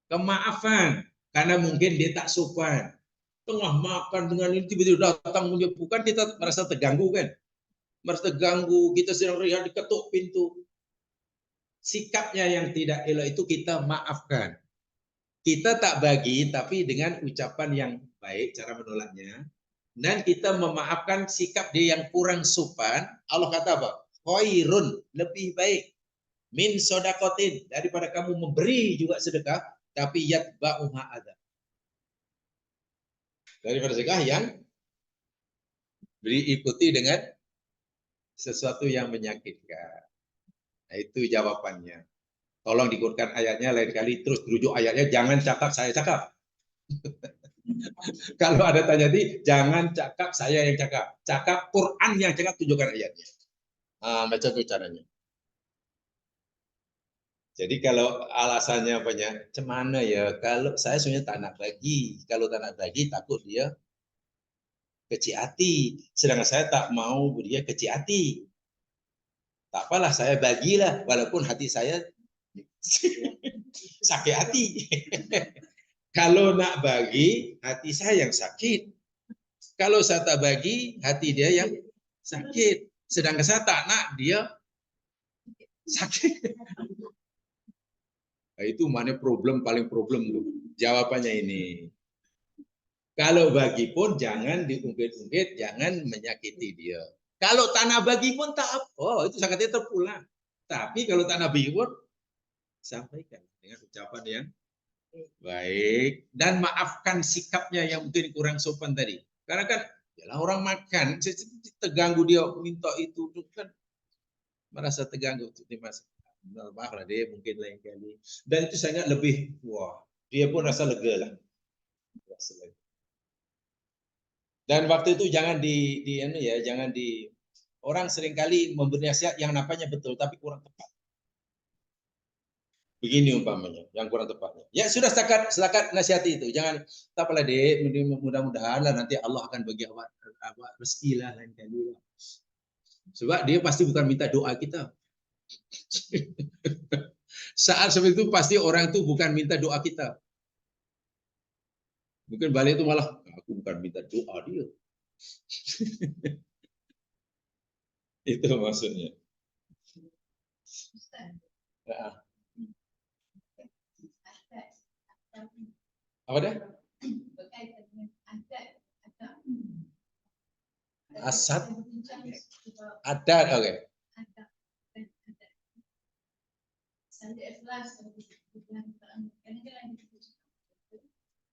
S1: kemaafan karena mungkin dia tak sopan. Tengah makan dengan ini tiba-tiba datang bukan, kita merasa terganggu kan? Merasa terganggu, kita sedang rehat diketuk pintu. Sikapnya yang tidak elok itu kita maafkan. Kita tak bagi tapi dengan ucapan yang baik cara menolaknya. Dan kita memaafkan sikap dia yang kurang sopan. Allah kata apa? Khairun, lebih baik. Min sodakotin, daripada kamu memberi juga sedekah, tapi yatba'uha adab. Daripada sedekah yang diikuti dengan sesuatu yang menyakitkan. Nah, itu jawabannya. Tolong dikurkan ayatnya lain kali, terus rujuk ayatnya, jangan cakap saya cakap. Kalau ada tanya tadi, jangan cakap saya yang cakap. Cakap Quran yang cakap, tunjukkan ayatnya. Baca itu caranya. Jadi kalau alasannya banyak, cemana ya? Kalau saya sebenarnya tak nak bagi. Kalau tak nak bagi, takut dia kecil hati. Sedangkan saya tak mau dia kecil hati. Tak apalah, saya bagilah. Walaupun hati saya sakit hati. Kalau nak bagi, hati saya yang sakit. Kalau saya tak bagi, hati dia yang sakit. Sedangkan saya tak nak dia sakit. Nah, itu mana paling problem tuh. Jawabannya ini. Kalau bagi pun jangan diungkit-ungkit, jangan menyakiti dia. Kalau tanah bagi pun tak apa, oh, itu sangatnya terpulang. Tapi kalau tanah bagi pun sampaikan dengan ucapan yang baik dan maafkan sikapnya yang mungkin kurang sopan tadi. Karena kan yalah, orang makan terganggu dia minta itu kan merasa terganggu itu Mas. Maaf lah dia mungkin lain kali. Dan itu sangat lebih wah, dia pun rasa lega lah. Dan waktu itu jangan jangan orang seringkali memberi nasihat yang nampaknya betul tapi kurang tepat. Begini umpamanya, yang kurang tepatnya. Ya sudah setakat nasihat itu. Jangan tak apalah Dek, mudah-mudahan lah nanti Allah akan bagi awak rezeki lah lain kali lah. Sebab dia pasti bukan minta doa kita. Saat seperti itu pasti orang itu bukan minta doa kita. Mungkin balik itu malah aku bukan minta doa dia. Itu maksudnya. Apa dah? Asad, adat, oke. Okay.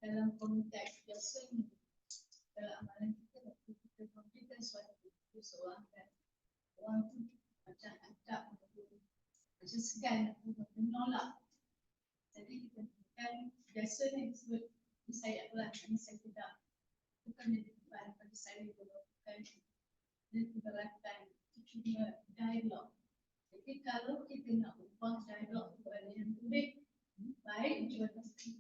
S2: Dalam konteks biasanya dalam amalan kita memberikan suatu seorang dan orang itu macam adab macam segan menolak. Jadi kita kan biasanya disebut saya pula ini saya tidak bukan jadi beban bagi saya bukan dan ibaratkan cuma dialog. Jadi kalau kita nak ubah dialog kepada yang lebih baik juga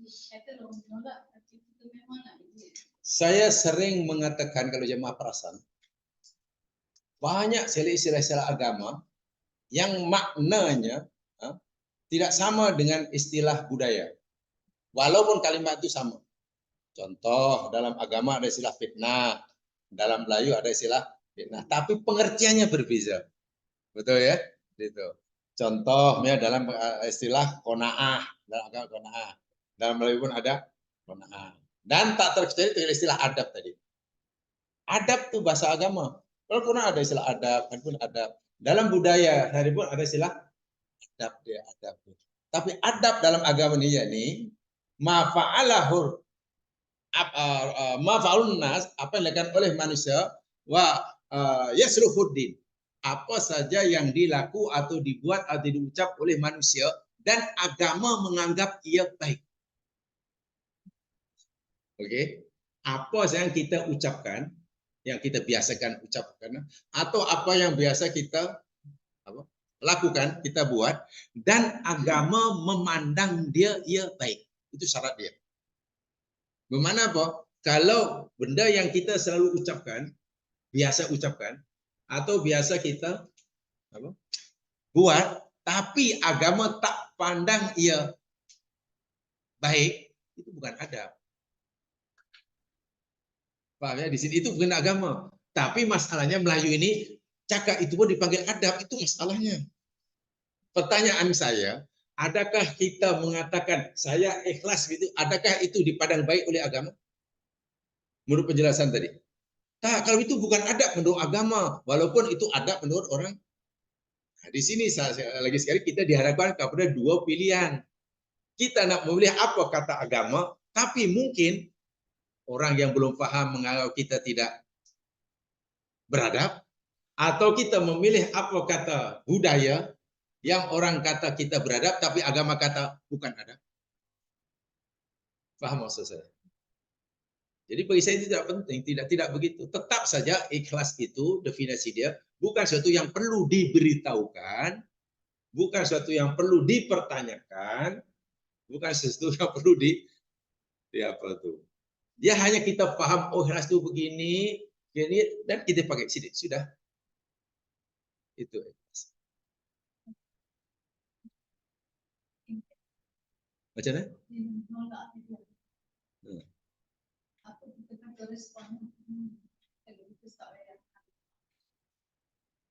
S2: kata orang menolak tapi kita memang nak begini.
S1: Saya sering mengatakan kalau jemaah perasan banyak istilah-istilah agama yang maknanya tidak sama dengan istilah budaya. Walaupun kalimat itu sama. Contoh, dalam agama ada istilah fitnah, dalam Melayu ada istilah fitnah, tapi pengertiannya berbeda. Betul ya? Gitu. Contohnya dalam istilah qanaah, dalam agama qanaah. Dalam Melayu pun ada qanaah. Dan tak terkecuali dengan istilah adab tadi. Adab itu bahasa agama. Kalau pun ada istilah adab, pun adab. Dalam budaya hari pun ada istilah adab dia adab. Tapi adab dalam agama ini yakni ma fa'alahur ma fa'alun nas, apa yang dilakukan oleh manusia wa yasrufuddin, apa saja yang dilaku atau dibuat atau diucap oleh manusia dan agama menganggap ia baik. Oke, apa yang kita ucapkan, yang kita biasakan ucapkan, atau apa yang biasa kita lakukan, kita buat, dan agama memandang ia baik. Itu syarat dia. Bagaimana apa? Kalau benda yang kita selalu ucapkan, biasa ucapkan, atau biasa kita buat, tapi agama tak pandang ia baik, itu bukan adab. Paham ya? Di sini itu bukan agama. Tapi masalahnya Melayu ini cakap itu pun dipanggil adab, itu masalahnya. Pertanyaan saya, adakah kita mengatakan saya ikhlas gitu? Adakah itu dipandang baik oleh agama? Menurut penjelasan tadi. Nah, kalau itu bukan adab menurut agama, walaupun itu adab menurut orang. Nah, di sini lagi sekali kita dihadapkan kepada dua pilihan. Kita nak memilih apa kata agama, tapi mungkin orang yang belum paham menganggap kita tidak beradab, atau kita memilih apa kata budaya yang orang kata kita beradab, tapi agama kata bukan adab. Paham maksud saya? Jadi bagi saya itu tidak penting, tidak begitu. Tetap saja ikhlas itu definisi dia bukan sesuatu yang perlu diberitahukan, bukan sesuatu yang perlu dipertanyakan, bukan sesuatu yang perlu di apa tuh. Dia hanya kita paham, oh ikhlas itu begini, dan kita pakai sini sudah. Itu ikhlas. Macam mana?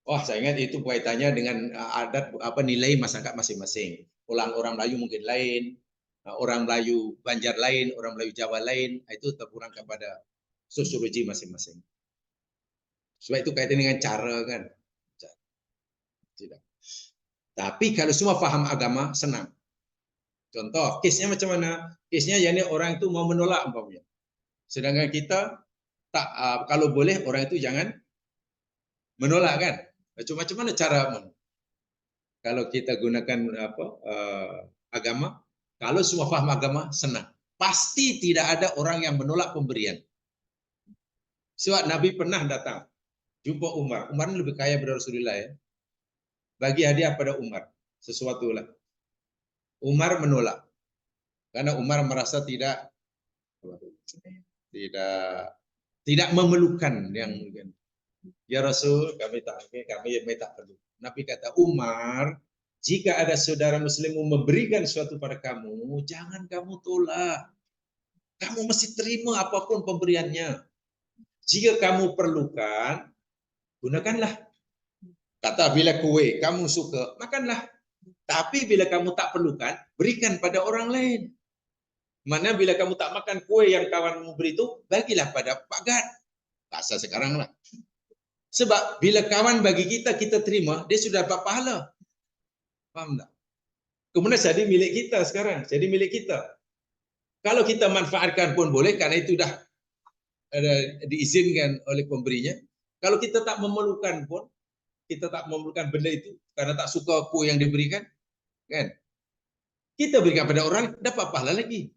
S1: Wah, saya ingat itu kaitannya dengan adat nilai masyarakat masing-masing. Orang Melayu mungkin lain, orang Melayu Banjar lain, orang Melayu Jawa lain, itu terkurang kepada sosiologi masing-masing. Sebab itu kaitan dengan cara kan. Tidak. Tapi kalau semua paham agama, senang. Contoh, kesnya macam mana? Kesnya yakni orang itu mau menolak umpamanya. Sedangkan kita tak kalau boleh orang itu jangan menolak kan. Macam mana cara kalau kita gunakan agama, kalau semua paham agama senang. Pasti tidak ada orang yang menolak pemberian. Sebab Nabi pernah datang jumpa Umar. Umar ini lebih kaya daripada Rasulullah ya. Bagi hadiah pada Umar sesuatu lah. Umar menolak karena Umar merasa tidak memerlukan yang mungkin. Ya Rasul, kami tak perlu. Nabi kata, Umar, jika ada saudara muslimmu memberikan sesuatu pada kamu, jangan kamu tolak. Kamu mesti terima apapun pemberiannya. Jika kamu perlukan, gunakanlah. Kata bila kue kamu suka, makanlah. Tapi bila kamu tak perlukan, berikan pada orang lain. Mana bila kamu tak makan kue yang kawanmu beri itu, bagilah pada Pak Gad. Bahasa sekarang lah. Sebab bila kawan bagi kita, kita terima, dia sudah dapat pahala. Faham tak? Kemudian jadi milik kita sekarang. Jadi milik kita. Kalau kita manfaatkan pun boleh, karena itu dah diizinkan oleh pemberinya. Kalau kita tak memerlukan pun, kita tak memerlukan benda itu, karena tak suka kue yang diberikan, kan? Kita berikan pada orang, dapat pahala lagi.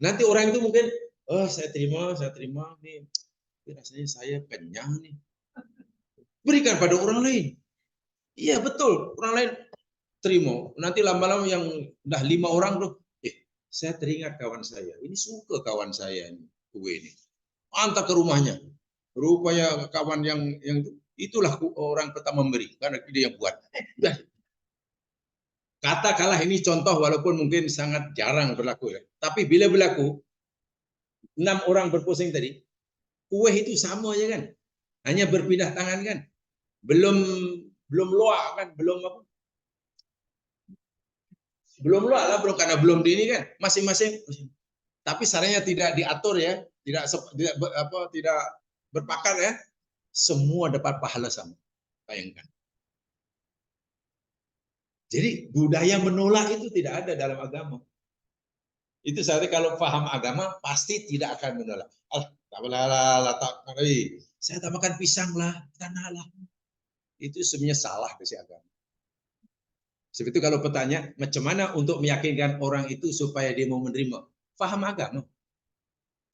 S1: Nanti orang itu mungkin, oh saya terima nih. Rasanya saya kenyang nih. Berikan pada orang lain. Iya betul, orang lain terima. Nanti lama-lama yang dah 5 orang tuh, saya teringat kawan saya. Ini suka kawan saya ini kue ini. Antar ke rumahnya. Rupanya kawan yang itulah orang pertama memberi karena dia yang buat. Katakanlah ini contoh walaupun mungkin sangat jarang berlaku ya. Tapi bila berlaku 6 orang berpusing tadi, kue itu sama aja kan. Hanya berpindah tangan kan. Belum luak kan, belum luak lah, belum karena belum di ini kan. Masing-masing. Tapi sarannya tidak diatur ya, tidak berpakat ya. Semua dapat pahala sama. Bayangkan. Jadi budaya menolak itu tidak ada dalam agama. Itu saya kalau paham agama pasti tidak akan menolak. Saya tak makan pisang lah, tanah lah. Itu sebenarnya salah dari agama. Sebab itu kalau bertanya, macam mana untuk meyakinkan orang itu supaya dia mau menerima? Paham agama.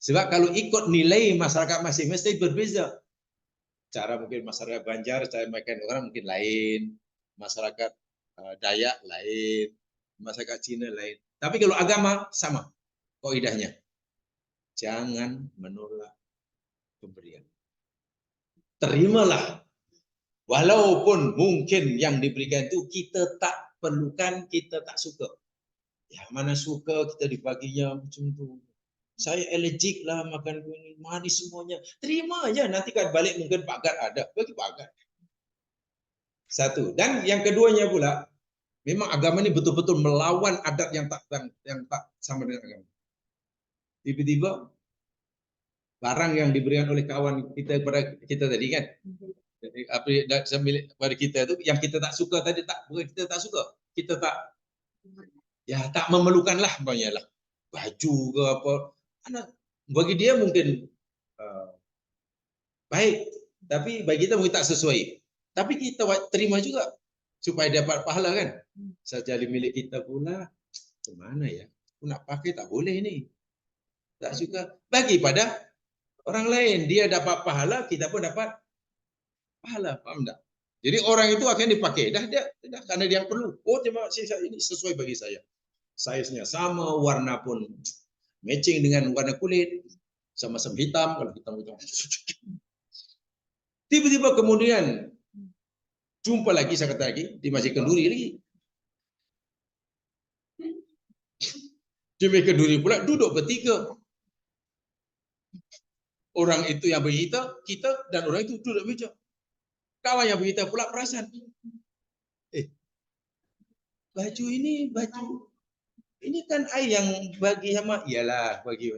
S1: Sebab kalau ikut nilai masyarakat masing-masing berbeza. Cara mungkin masyarakat Banjar, cara makan orang mungkin lain. Masyarakat Dayak lain. Masyarakat Cina lain. Tapi kalau agama sama kaidahnya. Jangan menolak pemberian. Terimalah. Walaupun mungkin yang diberikan itu kita tak perlukan, kita tak suka. Ya mana suka kita dibaginya macam tu. Saya alergik lah makan ini, manis semuanya. Terima aja, nanti kan balik mungkin Pak Gad ada. Bagi Pak Gad. Satu. Dan yang keduanya pula, memang agama ini betul-betul melawan adat yang tak sama dengan agama. Tiba-tiba barang yang diberikan oleh kawan kita kepada kita tadi kan, pada kita itu yang kita tak suka tadi, bukan kita tak suka, kita tak memerlukan lah, banyak lah baju ke apa, bagi dia mungkin baik, tapi bagi kita mungkin tak sesuai, tapi kita terima juga supaya dapat pahala kan. Sajali milik kita pula, kemana ya, aku nak pakai tak boleh ni, tak suka, bagi pada orang lain, dia dapat pahala, kita pun dapat pahala, paham tak? Jadi orang itu akan dipakai, dah karena dia yang perlu. Oh, terima kasih, ini sesuai bagi saya. Size-nya sama, warna pun matching dengan warna kulit, sama-sama hitam, kalau hitam. Tiba-tiba kemudian jumpa lagi, saya kata lagi, di Masjid Kenduri lagi. Di Masjid Kenduri pula duduk bertiga. Orang itu yang bagi kita, dan orang itu duduk meja. Kawan yang berita pula perasan. Baju ini kan ai yang bagi sama, iyalah bagi.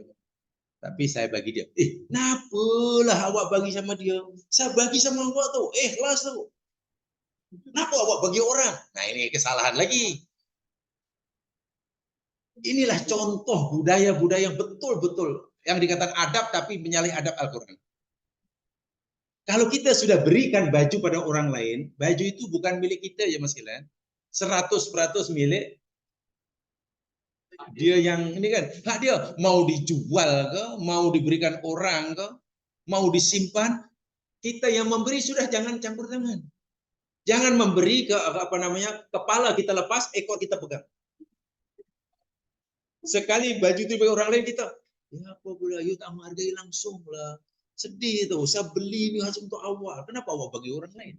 S1: Tapi saya bagi dia. Kenapalah awak bagi sama dia? Saya bagi sama awak tu. Ikhlas tu. Kenapa awak bagi orang? Nah, ini kesalahan lagi. Inilah contoh budaya-budaya yang betul-betul yang dikatakan adab tapi menyalahi adab Al-Quran. Kalau kita sudah berikan baju pada orang lain, baju itu bukan milik kita ya Mas Kilan. 100% milik dia yang ini kan. Hak dia mau dijual ke, mau diberikan orang ke, mau disimpan, kita yang memberi sudah jangan campur tangan. Jangan memberi ke kepala kita lepas, ekor kita pegang. Sekali baju itu bagi orang lain kita, ya apa boleh, ayo tak menghargai langsung lah. Sedih itu, saya beli ini hasil untuk awal. Kenapa awal bagi orang lain?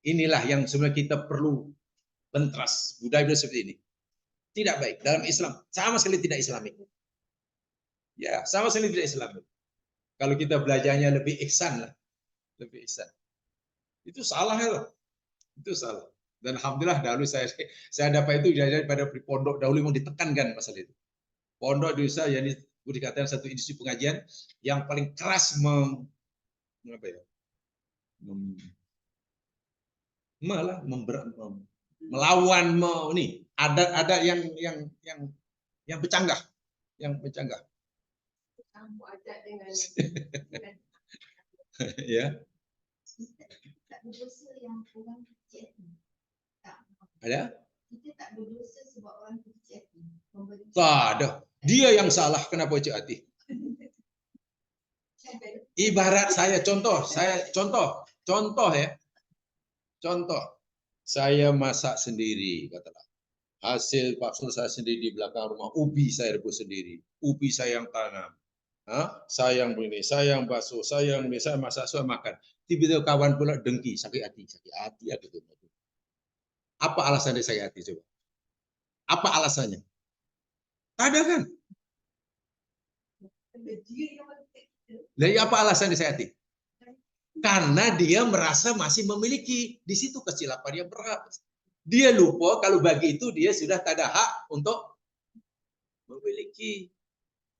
S1: Inilah yang sebenarnya kita perlu pentras budaya seperti ini. Tidak baik dalam Islam, sama sekali tidak Islamik. Ya, sama sekali tidak Islamik. Kalau kita belajarnya lebih ihsan lah, lebih ihsan. Itu salah ya, itu salah. Dan alhamdulillah dahulu saya dapat itu dari pada pondok dahulu memang ditekankan masalah itu. Pondok di usaha yang dikatakan satu institusi pengajian yang paling keras melawan adat-adat yang bercanggah, ya.
S2: Tak berdosa yang orang kecil hati.
S1: Ada?
S2: Kita tak berdosa sebab orang kecil hati.
S1: Tak ada. Dia yang salah, kenapa kecil hati? Ibarat saya contoh ya. Contoh. Saya masak sendiri, katalah. Hasil paksul saya sendiri di belakang rumah, ubi saya rebus sendiri. Ubi saya yang tanam. Saya yang begini, saya yang basuh, saya yang ini, saya masak, saya makan. Tiba-tiba kawan pula dengki, sakit hati aku tu. Apa alasan dia sakit hati coba? Apa alasannya? Tak ada kan?
S3: Dia yang kita.
S1: Dari apa alasan dia sakit hati? Karena dia merasa masih memiliki. Di situ kesilapan dia berat. Dia lupa kalau bagi itu dia sudah tak ada hak untuk memiliki.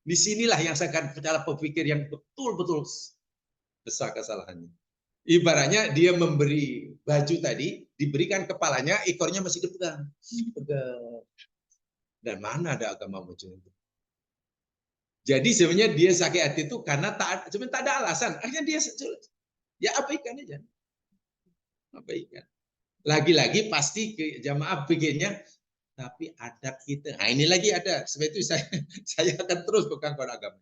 S1: Disinilah yang saya akan cara berpikir yang betul-betul besar kesalahannya. Ibaratnya dia memberi baju tadi, diberikan kepalanya, ekornya masih dipegang. Pegang. Dan mana ada agama macam itu? Jadi sebenarnya dia sakit hati itu karena sebenarnya tak ada alasan. Akhirnya dia ya abaikan aja. Abaikan. Lagi-lagi pasti ke jamaah pikirnya, tapi adab kita. Nah ini lagi ada. Sebab itu saya akan terus pegang pada agama.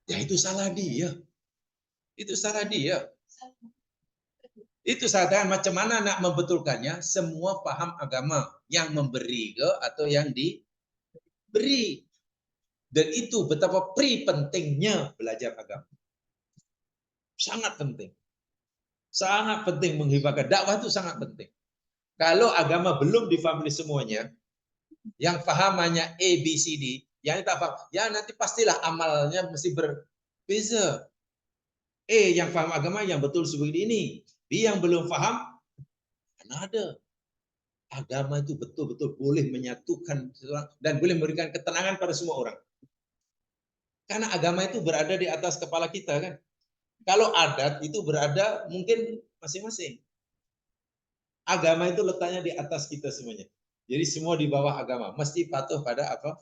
S1: Ya itu salah dia. Itu salah dia. Itu saya macam mana nak membetulkannya. Semua paham agama. Yang memberi ke atau yang diberi. Dan itu betapa pentingnya belajar agama. Sangat penting. Sangat penting menghibahkan. Dakwah itu sangat penting. Kalau agama belum difahami semuanya, yang paham hanya A, B, C, D, yang tak paham, ya nanti pastilah amalnya mesti berbeza. Yang paham agama yang betul seperti ini. B yang belum paham, karena ada. Agama itu betul-betul boleh menyatukan seseorang dan boleh memberikan ketenangan pada semua orang. Karena agama itu berada di atas kepala kita kan. Kalau adat itu berada mungkin masing-masing. Agama itu letaknya di atas kita semuanya. Jadi semua di bawah agama. Mesti patuh pada apa?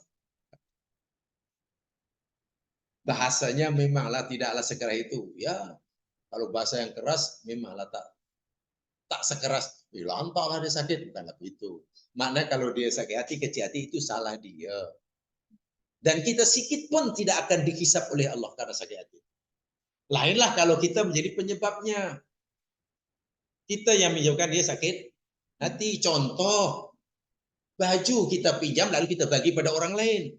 S1: Bahasanya memanglah tidaklah sekeras itu. Ya, kalau bahasa yang keras memanglah tak sekeras. Lantaklah dia sakit. Bukan itu. Maknanya kalau dia sakit hati, kecil hati itu salah dia. Dan kita sedikit pun tidak akan dihisap oleh Allah karena sakit hati. Lainlah kalau kita menjadi penyebabnya. Kita yang menyebabkan dia sakit hati. Contoh, baju kita pinjam lalu kita bagi pada orang lain.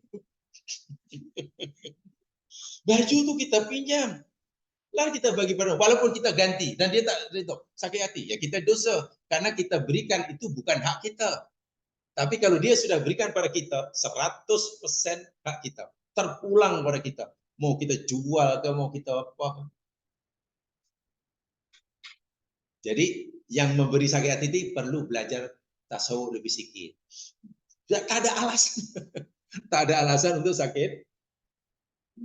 S1: Baju itu kita pinjam, lalu kita bagi pada orang, walaupun kita ganti dan dia tak sakit hati, ya kita dosa karena kita berikan itu bukan hak kita. Tapi kalau dia sudah berikan pada kita 100% hak kita, terpulang pada kita. Mau kita jual ke mau kita apa. Jadi yang memberi sakit hati itu perlu belajar tasawuf lebih sedikit. Tak ada alasan. Tak ada alasan untuk sakit.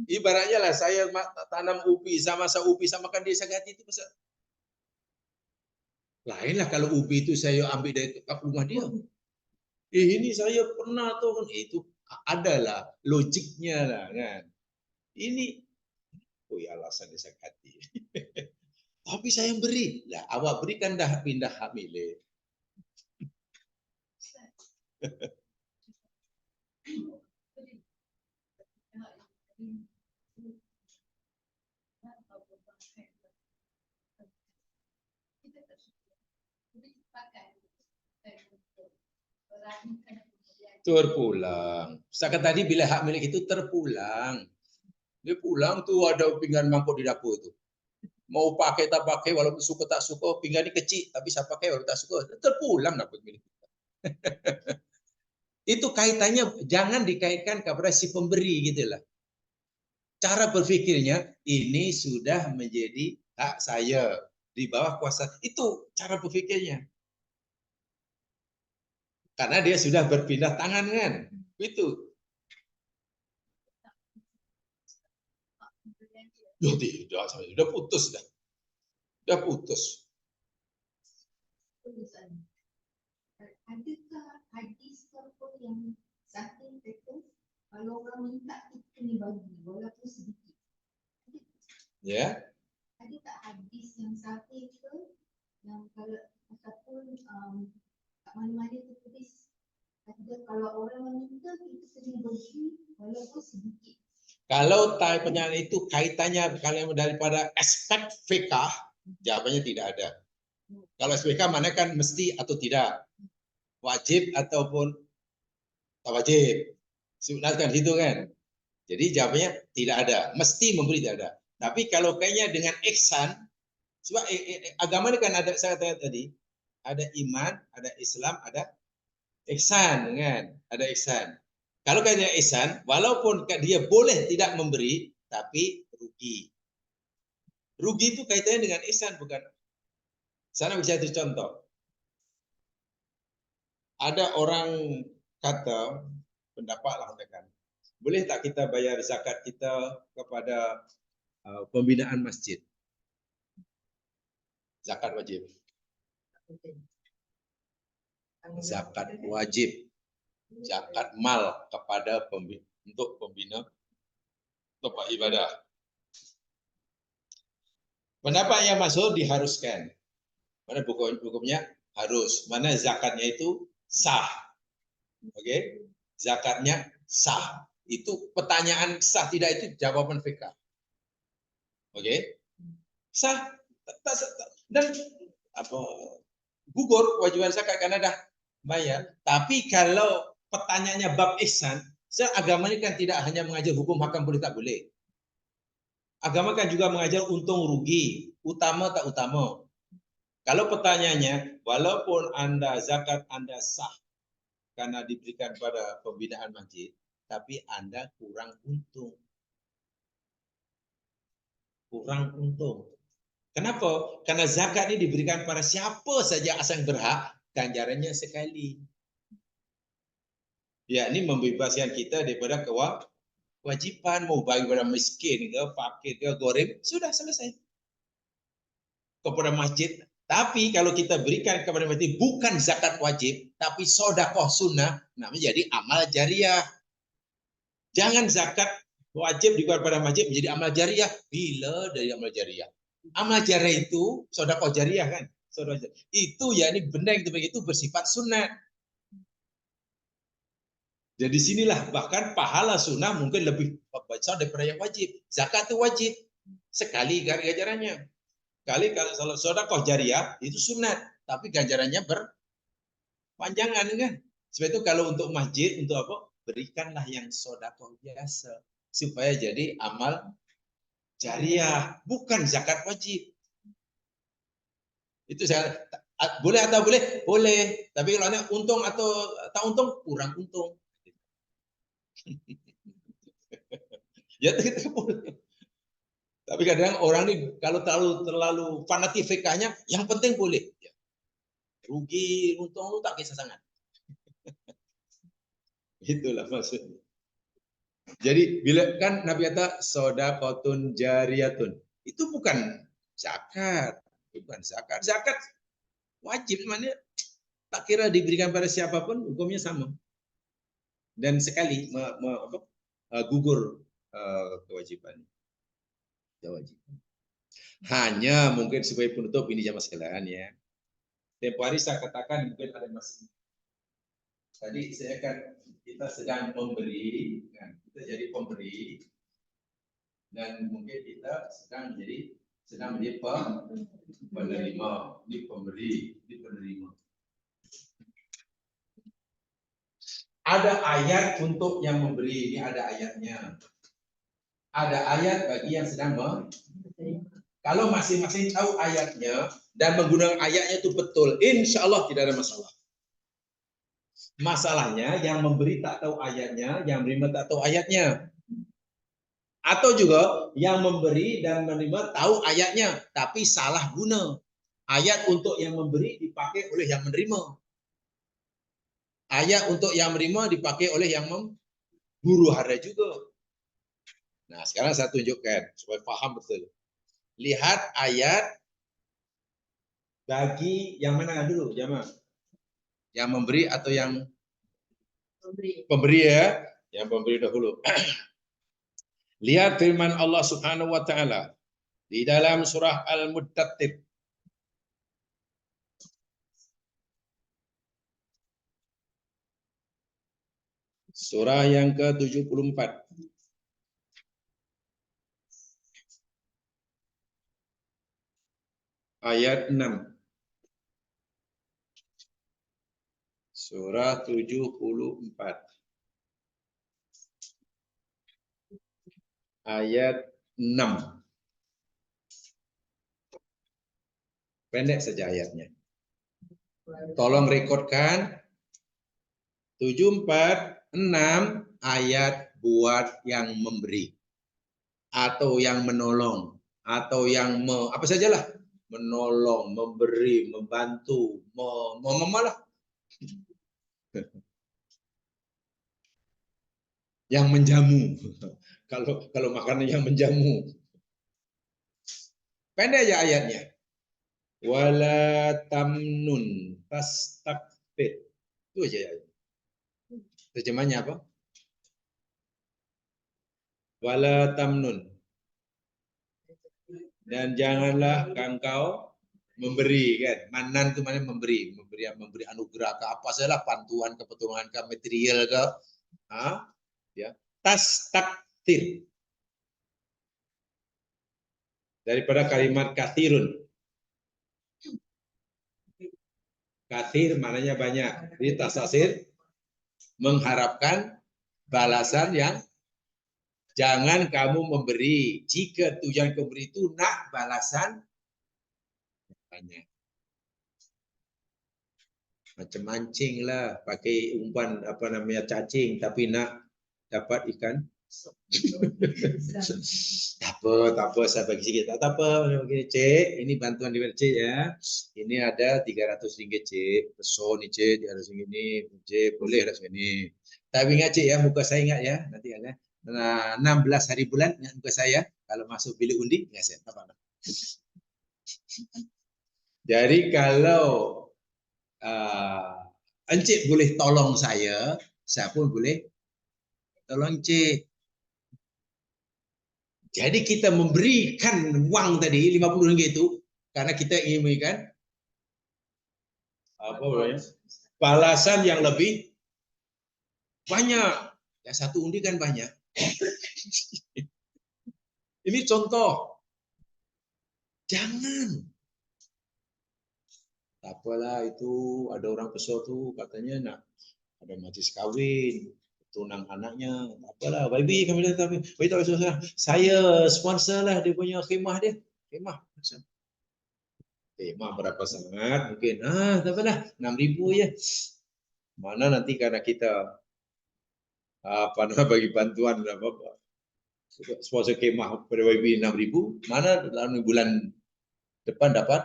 S1: Ibaratnya lah saya tanam ubi sama ubi samakan dia sakit hati itu besar. Lainlah kalau ubi itu saya ambil dari rumah dia. Ini saya pernah tuh kan itu adalah logiknya lah kan. Ini ya alasan dia sakit hati. Tapi saya yang beri. Lah awak berikan dah pindah hak milik. Terpulang. Saya tadi bila hak milik itu terpulang. Dia pulang tuh ada pinggan mangkuk di dapur itu. Mau pakai tak pakai walaupun suka tak suka, pinggan ini kecil tapi saya pakai walaupun tak suka, terpulang dapat milik kita. Itu kaitannya jangan dikaitkan kepada si pemberi gitulah. Cara berpikirnya ini sudah menjadi hak saya di bawah kuasa. Itu cara berpikirnya. Karena dia sudah berpindah tangan kan. Itu. Loh, tidak, sudah putus dah. Sudah putus.
S2: Adakah hadis tertentu yang satu kata kalau orang minta kita kena bagi walaupun sedikit?
S1: Ya.
S2: Ada tak hadis yang satu itu yang kalau ataupun kat mana-mana tertulis ada kalau orang meminta kita kena bagi walaupun sedikit.
S1: Kalau tanya itu kaitannya kalau daripada aspek fikah, jawabannya tidak ada. Kalau aspek fikah mana kan mesti atau tidak, wajib ataupun tak wajib, sunatkan itu kan. Jadi jawabannya tidak ada, mesti memberi tidak ada. Tapi kalau kayaknya dengan ihsan, Sebab agama ini kan ada, saya katakan tadi, ada iman, ada Islam, ada ihsan, kan? Ada ihsan. Kalau kaitannya ihsan, walaupun dia boleh tidak memberi, tapi rugi. Rugi itu kaitannya dengan ihsan, bukan? Saya bisa itu contoh. Ada orang kata, pendapat lah kan, boleh tak kita bayar zakat kita kepada pembinaan masjid? Zakat wajib. Zakat wajib. Zakat mal kepada untuk pembina tempat ibadah. Pendapat yang masuk diharuskan. Mana hukumnya harus. Mana zakatnya itu sah. Oke? Zakatnya sah. Itu pertanyaan sah tidak itu jawaban fikih. Oke? Sah. Dan apa? Gugur kewajiban zakat karena dah bayar. Tapi kalau pertanyaannya bab ihsan, agama ini kan tidak hanya mengajar hukum hakam boleh tak boleh. Agama kan juga mengajar untung rugi, utama tak utama. Kalau pertanyaannya, walaupun Anda zakat Anda sah karena diberikan pada pembinaan masjid, tapi Anda kurang untung. Kurang untung. Kenapa? Karena zakat ini diberikan pada siapa saja asal berhak, ganjarannya sekali. Ya, ini membebaskan kita daripada kewajiban mau bagi kepada miskin ke, fakir ke, gorib, sudah selesai. Kepada masjid. Tapi kalau kita berikan kepada masjid bukan zakat wajib, tapi sedekah sunnah, namanya jadi amal jariah. Jangan zakat wajib diberikan pada masjid menjadi amal jariah. Bila dari amal jariah? Amal jariah itu sedekah jariah kan? Itu ya ini benda yang itu bersifat sunnah. Jadi sinilah bahkan pahala sunnah mungkin lebih besar daripada yang wajib. Zakat itu wajib. Sekali ganjarannya. Kali kalau sedekah jariah itu sunat, tapi ganjarannya berpanjangan kan. Sebab itu kalau untuk masjid untuk apa? Berikanlah yang sedekah biasa supaya jadi amal jariah, bukan zakat wajib. Itu saya boleh atau boleh? Boleh. Tapi kalau untung atau tak untung, kurang untung. Ya kita boleh. Tapi kadang orang ini kalau terlalu fanatik fikahnya, yang penting boleh. Rugi, untung lu tak kisah sangat. Itulah maksudnya. Jadi bila kan Nabi kata sedekahun jariyatun, itu bukan zakat, bukan zakat. Zakat wajib, maknanya tak kira diberikan pada siapapun hukumnya sama. Dan sekali gugur kewajiban. Hanya mungkin sebagai penutup ini jamaah sekalian ya. Tempoh hari saya katakan mungkin ada masih. Tadi saya kan kita sedang memberi, kan? Kita jadi pemberi, dan mungkin kita sedang menjadi penerima, ini pemberi, ini penerima. Ada ayat untuk yang memberi, ini ada ayatnya. Ada ayat bagi yang sedang memberi. Kalau masing-masing tahu ayatnya dan menggunakan ayatnya itu betul, insya Allah tidak ada masalah. Masalahnya yang memberi tak tahu ayatnya, yang menerima tak tahu ayatnya. Atau juga yang memberi dan menerima tahu ayatnya, tapi salah guna. Ayat untuk yang memberi dipakai oleh yang menerima. Ayat untuk yang menerima dipakai oleh yang memburu hara juga. Nah, sekarang saya tunjukkan supaya paham betul. Lihat ayat bagi yang mana dulu, jamaah? Yang memberi atau yang pemberi ya? Yang pemberi dahulu. Lihat firman Allah Subhanahu wa taala di dalam surah Al-Muddathir. Surah yang ke-74. Ayat 6. Surah 74. Ayat 6. Pendek saja ayatnya. Tolong rekodkan 746 ayat buat yang memberi atau yang menolong atau yang apa sajalah, menolong, memberi, membantu, malah yang menjamu. Kalau makanan yang menjamu. Pendek aja ayatnya. Wala tamnun tastakbir. Itu aja ya. Terjemahnya apa? Wala tamnun. Dan janganlah engkau memberi, kan? Manan itu mana memberi, memberi anugerah ke apa saja, bantuan ke pertolongan ke material ke, ya. Tastaktir. Daripada kalimat kathirun. Kathir maknanya banyak. Jadi tasasir mengharapkan balasan yang jangan kamu memberi. Jika tujuan kamu beri itu nak balasan banyak. Macam mancing lah, pakai umpan apa namanya cacing, tapi nak dapat ikan. Tak apa, saya bagi sikit. Tak apa, begini Cik, ini bantuan dari Cik ya. Ini ada 300 ringgit Cik. Peso nih Cik, 300 ringgit ini. Cik, boleh ada segini. Tapi ingat Cik ya, muka saya ingat ya. Nanti ada 16 hari bulan, ingat muka saya. Kalau masuk bilik undi, ingat saya. Apa? Jadi kalau Encik boleh tolong saya pun boleh tolong Encik. Jadi kita memberikan uang tadi 50 ringgit itu karena kita ingin memberikan balasan yang lebih banyak. Ya satu undi kan banyak. Ini contoh. Jangan. Tak apalah itu ada orang kesel tuh katanya nak ada majlis kawin. Tunang anaknya, apalah, baby kami dah tapi, baby tak usah, saya sponsor lah dia punya khemah dia, khemah berapa sangat mungkin, tak apalah, 6,000 ya, mana nanti karena kita apa nama bagi bantuan apa sponsor khemah pada baby 6,000, mana dalam bulan depan dapat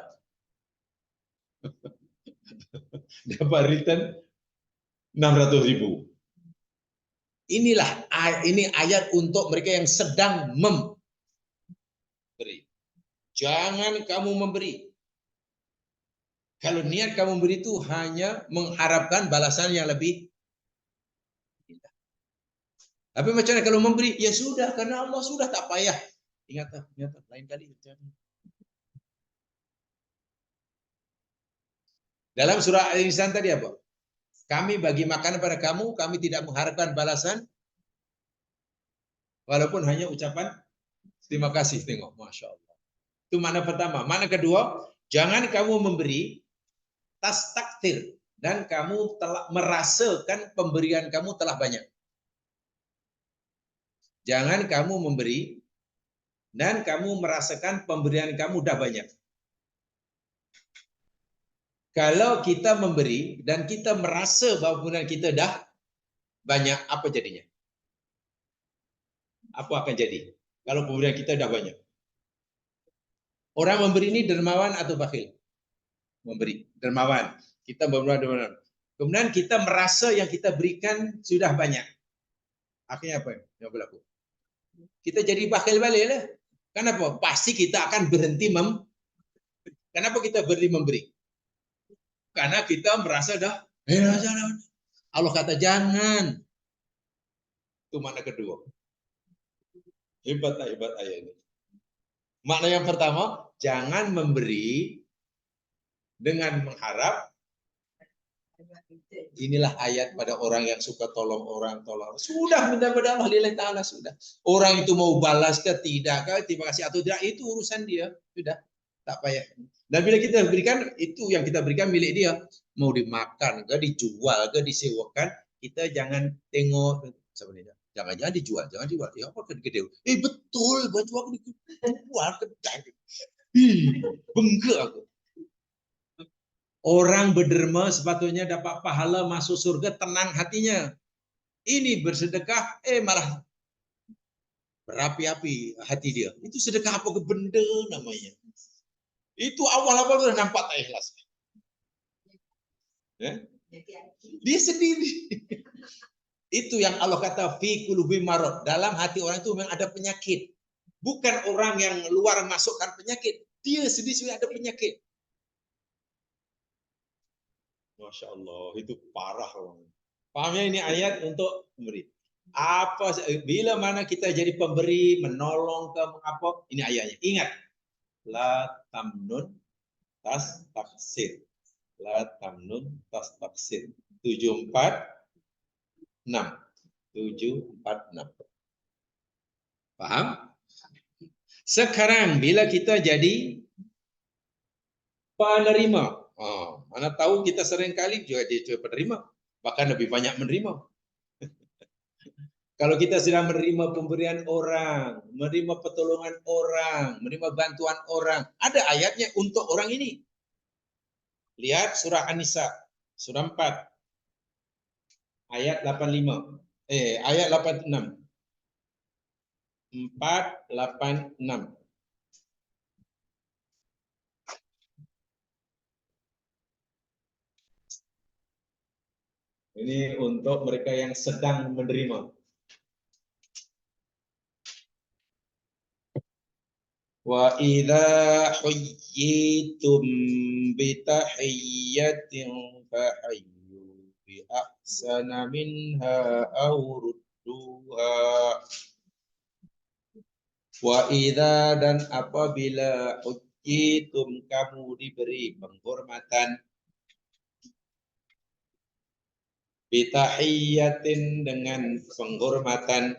S1: return 600,000. Ini ayat untuk mereka yang sedang memberi. Jangan kamu memberi. Kalau niat kamu memberi itu hanya mengharapkan balasan yang lebih. Tapi macam mana kalau memberi? Ya sudah, karena Allah sudah, tak payah. Ingat lain kali. Dalam surah Al-Insan tadi apa? Kami bagi makan pada kamu, kami tidak mengharapkan balasan. Walaupun hanya ucapan terima kasih. Tengok, Masya Allah. Itu makna pertama. Makna kedua, jangan kamu memberi tas takdir dan kamu telah merasakan pemberian kamu telah banyak. Jangan kamu memberi dan kamu merasakan pemberian kamu dah banyak. Kalau kita memberi dan kita merasa bahwa pemberian kita dah banyak, apa jadinya? Apa akan jadi? Kalau pemberian kita dah banyak. Orang memberi ini dermawan atau bakhil? Memberi, dermawan. Kita dermawan. Kemudian kita merasa yang kita berikan sudah banyak. Akhirnya apa yang berlaku? Kita jadi bakhil balik lah. Kenapa? Pasti kita akan berhenti Kenapa kita berhenti memberi? Karena kita merasa dah, Allah kata jangan. Itu makna kedua. Hebat ayat ini. Makna yang pertama, jangan memberi dengan mengharap. Inilah ayat pada orang yang suka tolong orang. Sudah minta pada Allah lillahi ta'ala sudah. Orang itu mau balas ke tidak, terima kasih atau tidak, itu urusan dia. Sudah, tak payah. Dan bila kita berikan, itu yang kita berikan milik dia. Mau dimakan, ke dijual, ke disewakan, kita jangan tengok sebenarnya. Jangan dijual, jangan dijual. Ya apa gede? Betul, baju aku dijual ke bengke aku. Orang berderma sepatutnya dapat pahala masuk surga, tenang hatinya. Ini bersedekah, malah berapi-api hati dia. Itu sedekah apa ke benda namanya? Itu awal-awal sudah nampak tak ikhlas. Ya? Dia sendiri. Itu yang Allah kata fi qulubi marad. Dalam hati orang itu memang ada penyakit. Bukan orang yang luar masukkan penyakit. Dia sendiri ada penyakit. Masya Allah, itu parah orang. Pahamnya ini ayat untuk memberi. Bila mana kita jadi pemberi, menolong ke apa? Ini ayatnya. Ingat, la tamnun tas taksir. La tamnun tas taksir. 746. 746. Paham? Sekarang bila kita jadi penerima, mana tahu kita seringkali juga jadi penerima, bahkan lebih banyak menerima. Kalau kita sedang menerima pemberian orang, menerima pertolongan orang, menerima bantuan orang, ada ayatnya untuk orang ini. Lihat surah An-Nisa, surah 4, ayat 85. Ayat 86. 486. Ini untuk mereka yang sedang menerima. Wa idza huyyitum bi tahiyyatin fahayyu bi ahsana minha aw rudduha. Wa idza, dan apabila huyyitum, kamu diberi penghormatan, bi tahiyyatin, dengan penghormatan,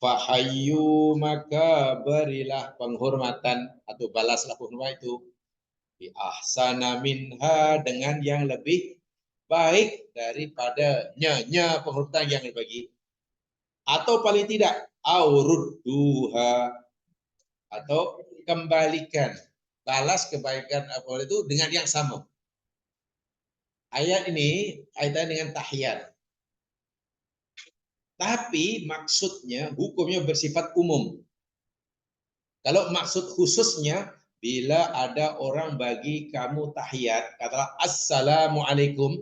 S1: fahayyu, maka berilah penghormatan atau balaslah penghormatan itu bi ahsana minha, dengan yang lebih baik daripada penghormatan yang dibagi, atau paling tidak aurudduha, atau kembalikan, balas kebaikan apa itu dengan yang sama. Ayat ini kaitan dengan tahiyat. Tapi maksudnya, hukumnya bersifat umum. Kalau maksud khususnya, bila ada orang bagi kamu tahiyat, katalah assalamualaikum,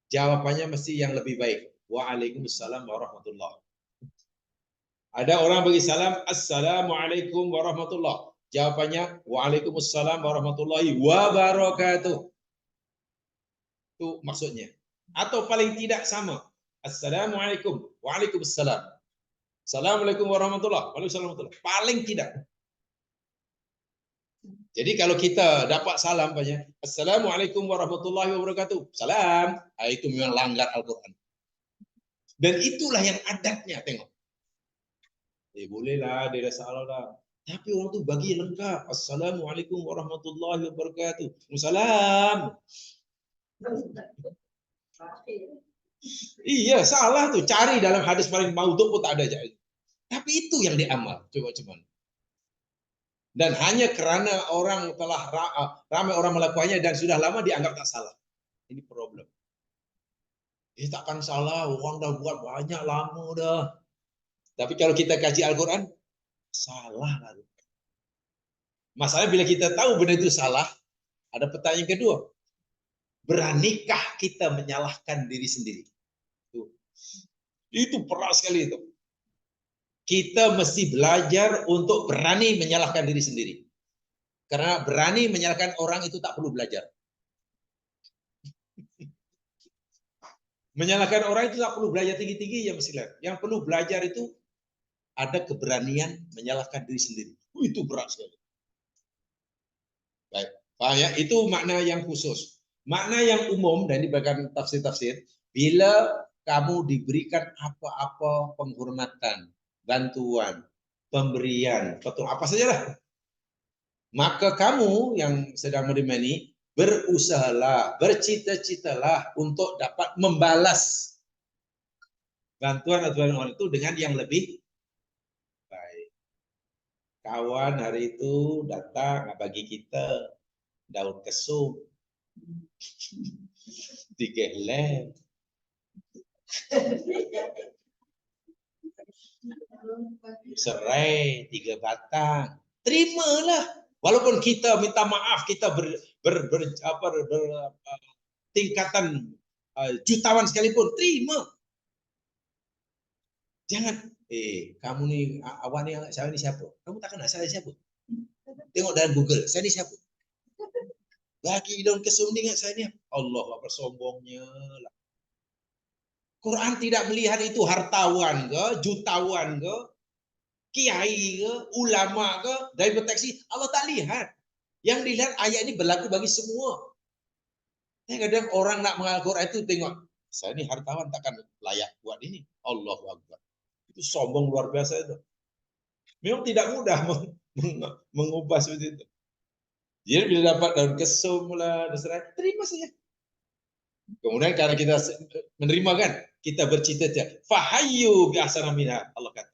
S1: jawabannya mesti yang lebih baik. Waalaikumsalam warahmatullahi. Ada orang bagi salam, assalamualaikum warahmatullahi. Jawabannya, waalaikumsalam warahmatullahi wabarakatuh. Itu maksudnya. Atau paling tidak sama. Assalamualaikum, waalaikumsalam. Assalamualaikum warahmatullahi wabarakatuh. Paling tidak. Jadi kalau kita dapat salam banyak, assalamualaikum warahmatullahi wabarakatuh, salam, itu memang langgar Al-Quran. Dan itulah yang adatnya, tengok. Bolehlah, dia dah salah dah. Tapi orang tu bagi lengkap. Assalamualaikum warahmatullahi wabarakatuh. Salam. Iya, salah tuh. Cari dalam hadis paling maudhu pun tak ada. Tapi itu yang diamal. Coba cuman. Dan hanya karena orang telah ramai orang melakukannya dan sudah lama dianggap tak salah. Ini problem. Takkan salah, orang dah buat banyak lama dah. Tapi kalau kita kaji Al-Quran, salah lalu. Masalahnya bila kita tahu benda itu salah, ada pertanyaan kedua. Beranikah kita menyalahkan diri sendiri? Itu peras sekali itu. Kita mesti belajar untuk berani menyalahkan diri sendiri. Karena berani menyalahkan orang itu tak perlu belajar. Menyalahkan orang itu tak perlu belajar tinggi-tinggi, ya mesti lihat. Yang perlu belajar itu ada keberanian menyalahkan diri sendiri. Itu berat sekali. Baik, paham ya? Itu makna yang khusus. Makna yang umum, dan ini bahkan tafsir-tafsir, bila kamu diberikan apa-apa penghormatan, bantuan, pemberian, apa sajalah, maka kamu yang sedang menerima ini berusahalah, bercita-citalah untuk dapat membalas bantuan orang itu dengan yang lebih baik. Kawan hari itu datang bagi kita daun kesum, 3 helai, serai 3 batang. Terimalah. Walaupun kita minta maaf, kita tingkatan jutawan sekalipun, terima. Jangan, kamu nih, awak nih, saya ini siapa? Kamu tak kenal saya siapa? Tengok dalam Google, saya ini siapa? Lagi daun kesum ingat saya ni. Allah, apa sombongnya lah. Quran tidak melihat itu hartawan ke, jutawan ke, kiai ke, ulama ke, dari proteksi. Allah tak lihat. Yang dilihat ayat ini berlaku bagi semua. Kadang orang nak mengaku Quran itu tengok, saya ini hartawan takkan layak buat ini. Allahu Akbar. Itu sombong luar biasa itu. Memang tidak mudah mengubah seperti itu. Jadi bila dapat daun kesum lah, terima saja. Kemudian karena kita menerima kan, kita bercita-cita, fahayyu bi ahsana minha, Allah kata.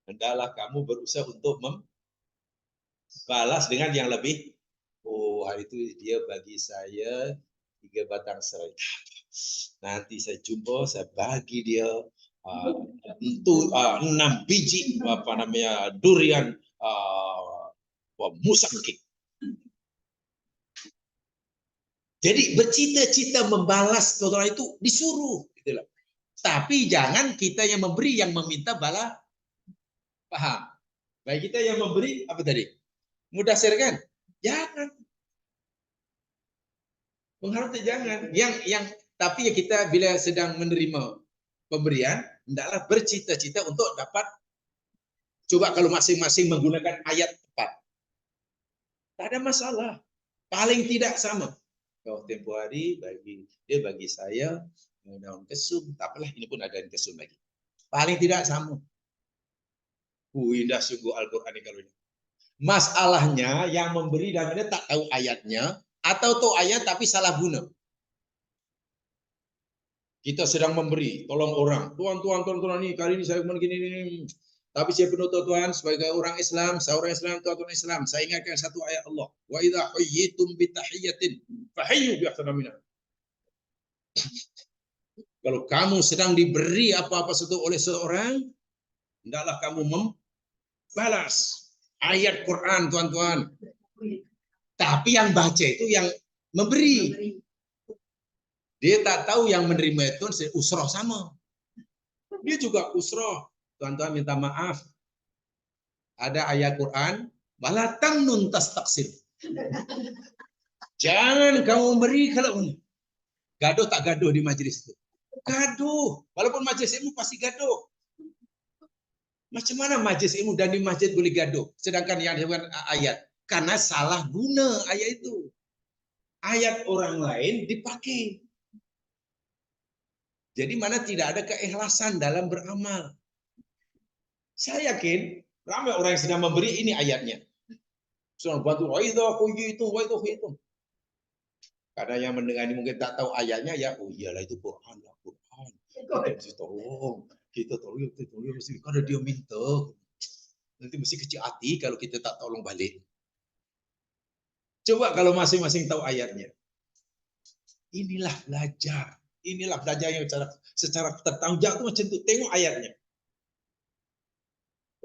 S1: Hendaklah kamu berusaha untuk membalas dengan yang lebih. Oh, hari itu dia bagi saya 3 batang serai. Nanti saya jumpa, saya bagi dia 6 biji durian musangking. Jadi bercita-cita membalas orang itu disuruh, gitu loh. Tapi jangan kita yang memberi yang meminta balas. Paham? Baik kita yang memberi apa tadi? Mudasir kan? Jangan. Mengharap jangan. Tapi ya kita bila sedang menerima pemberian, hendaklah bercita-cita untuk dapat. Coba kalau masing-masing menggunakan ayat tepat, tak ada masalah. Paling tidak sama. Kalau tempoh hari bagi saya daun kesum, tak apalah ini pun ada daun kesum lagi. Paling tidak sama. Indah sungguh Al-Quran ini kalau ini. Masalahnya yang memberi dan dia tak tahu ayatnya atau tahu ayat tapi salah guna. Kita sedang memberi, tolong orang. Tuhan, ini kali ini saya begini. Tapi saya penuntut Tuhan sebagai orang Islam, seorang Islam, Tuhan Islam. Saya ingatkan satu ayat Allah. Wa idza huyyitum bi tahiyyatin fahayyu bi ahsana minha. Kalau kamu sedang diberi apa-apa sesuatu oleh seorang, hendaklah kamu membalas ayat Quran, tuan-tuan. Tapi yang baca itu yang memberi. Dia tak tahu yang menerima itu usroh sama. Dia juga usroh. Tuan-tuan minta maaf. Ada ayat Quran, wala tamnun tastaksir. Jangan kamu beri kalau gaduh tak gaduh di majlis itu. Gaduh. Walaupun majlis ilmu pasti gaduh. Macam mana majlis ilmu dan di masjid boleh gaduh? Sedangkan yang disebutkan ayat. Karena salah guna ayat itu. Ayat orang lain dipakai. Jadi mana tidak ada keikhlasan dalam beramal. Saya yakin ramai orang yang sedang memberi ini ayatnya. Surah bantu itu. Karena yang mendengar ini mungkin tak tahu ayatnya ya, oh iyalah itu Quran lah Quran. Kita tolong mesti karena dia minta. Nanti mesti kecil hati kalau kita tak tolong balik. Coba kalau masing-masing tahu ayatnya. Inilah belajar yang secara tertanggung jawab itu macam itu. Tengok ayatnya.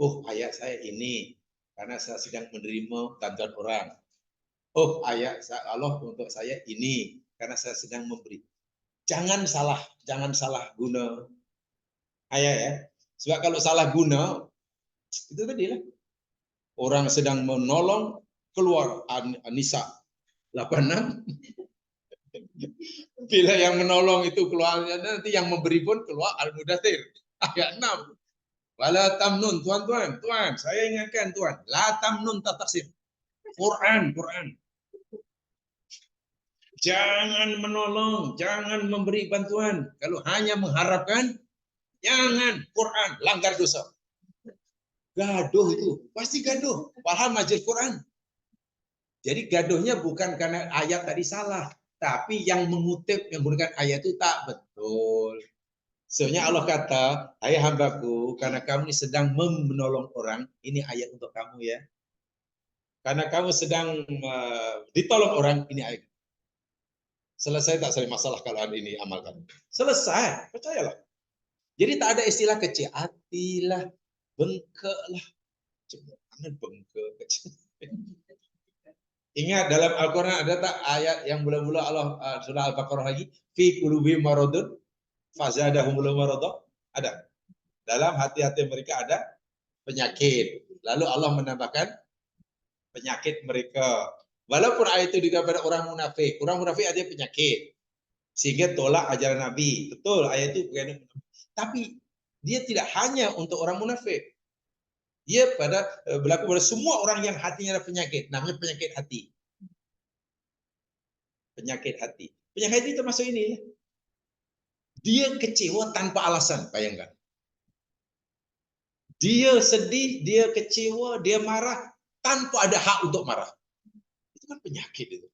S1: Oh, ayat saya ini karena saya sedang menerima bantuan orang. Oh, ayat Allah untuk saya ini karena saya sedang memberi. Jangan salah guna ayat ya. Sebab kalau salah guna itu tadi lah. Orang sedang menolong keluar An-Nisa 86. Bila yang menolong itu keluar, nanti yang memberi pun keluar Al-Mudathir ayat 6. Wala tamnun, tuan, saya ingatkan tuan, la tamnun taksir. Quran. Jangan menolong, jangan memberi bantuan. Kalau hanya mengharapkan, jangan. Quran, langgar dosa. Gaduh itu, pasti gaduh. Paham majlis Quran. Jadi gaduhnya bukan karena ayat tadi salah, tapi yang mengutip, yang menggunakan ayat itu tak betul. Soalnya Allah kata, hai hambaku, karena kamu ini sedang menolong orang, ini ayat untuk kamu ya. karena kamu sedang ditolong orang, ini air. Selesai tak selesai masalah kalau ini amalkan. Selesai, percayalah. Jadi tak ada istilah kecil hati lah, bengkak lah. Jangan bengkak kecil. Ingat dalam Al-Quran ada tak ayat yang mula-mula Allah surah Al-Baqarah lagi, fi qulubihim maradun fazadahumul marada? Ada. Dalam hati-hati mereka ada penyakit. Lalu Allah menambahkan penyakit mereka. Walaupun ayat itu juga pada orang munafik. Orang munafik ada penyakit. Sehingga tolak ajaran Nabi. Betul, ayat itu bukan. Tapi dia tidak hanya untuk orang munafik. Dia berlaku pada semua orang yang hatinya ada penyakit. Namanya penyakit hati. Penyakit hati. Penyakit hati termasuk ini. Dia kecewa tanpa alasan, bayangkan. Dia sedih, dia kecewa, dia marah tanpa ada hak untuk marah. Itu kan penyakit itu.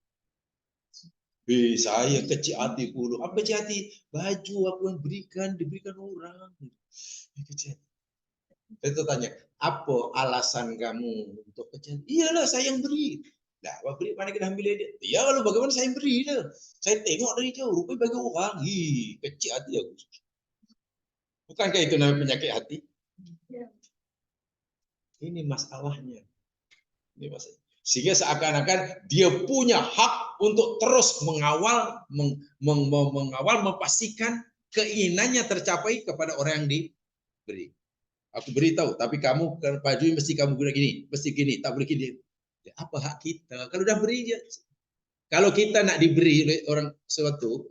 S1: Saya kecil hati dulu. Apa kecil hati? Baju aku yang diberikan orang. Kecil hati. Saya tanya, apa alasan kamu untuk kecil? Iyalah saya yang beri. Nah, apa beri mana kita ambil dia? Ya kalau bagaimana saya yang beri dia? Saya tengok dari jauh, rupanya bagi orang. Kecil hati aku. Bukankah itu namanya penyakit hati? Ini masalahnya. Ini masalah. Sehingga seakan-akan dia punya hak untuk terus mengawal, memastikan keinginannya tercapai kepada orang yang diberi. Aku beritahu, tapi kamu baju mesti kamu guna gini, mesti gini, tak boleh gini. Ya, apa hak kita? Kalau udah beri aja. Kalau kita nak diberi oleh orang sesuatu,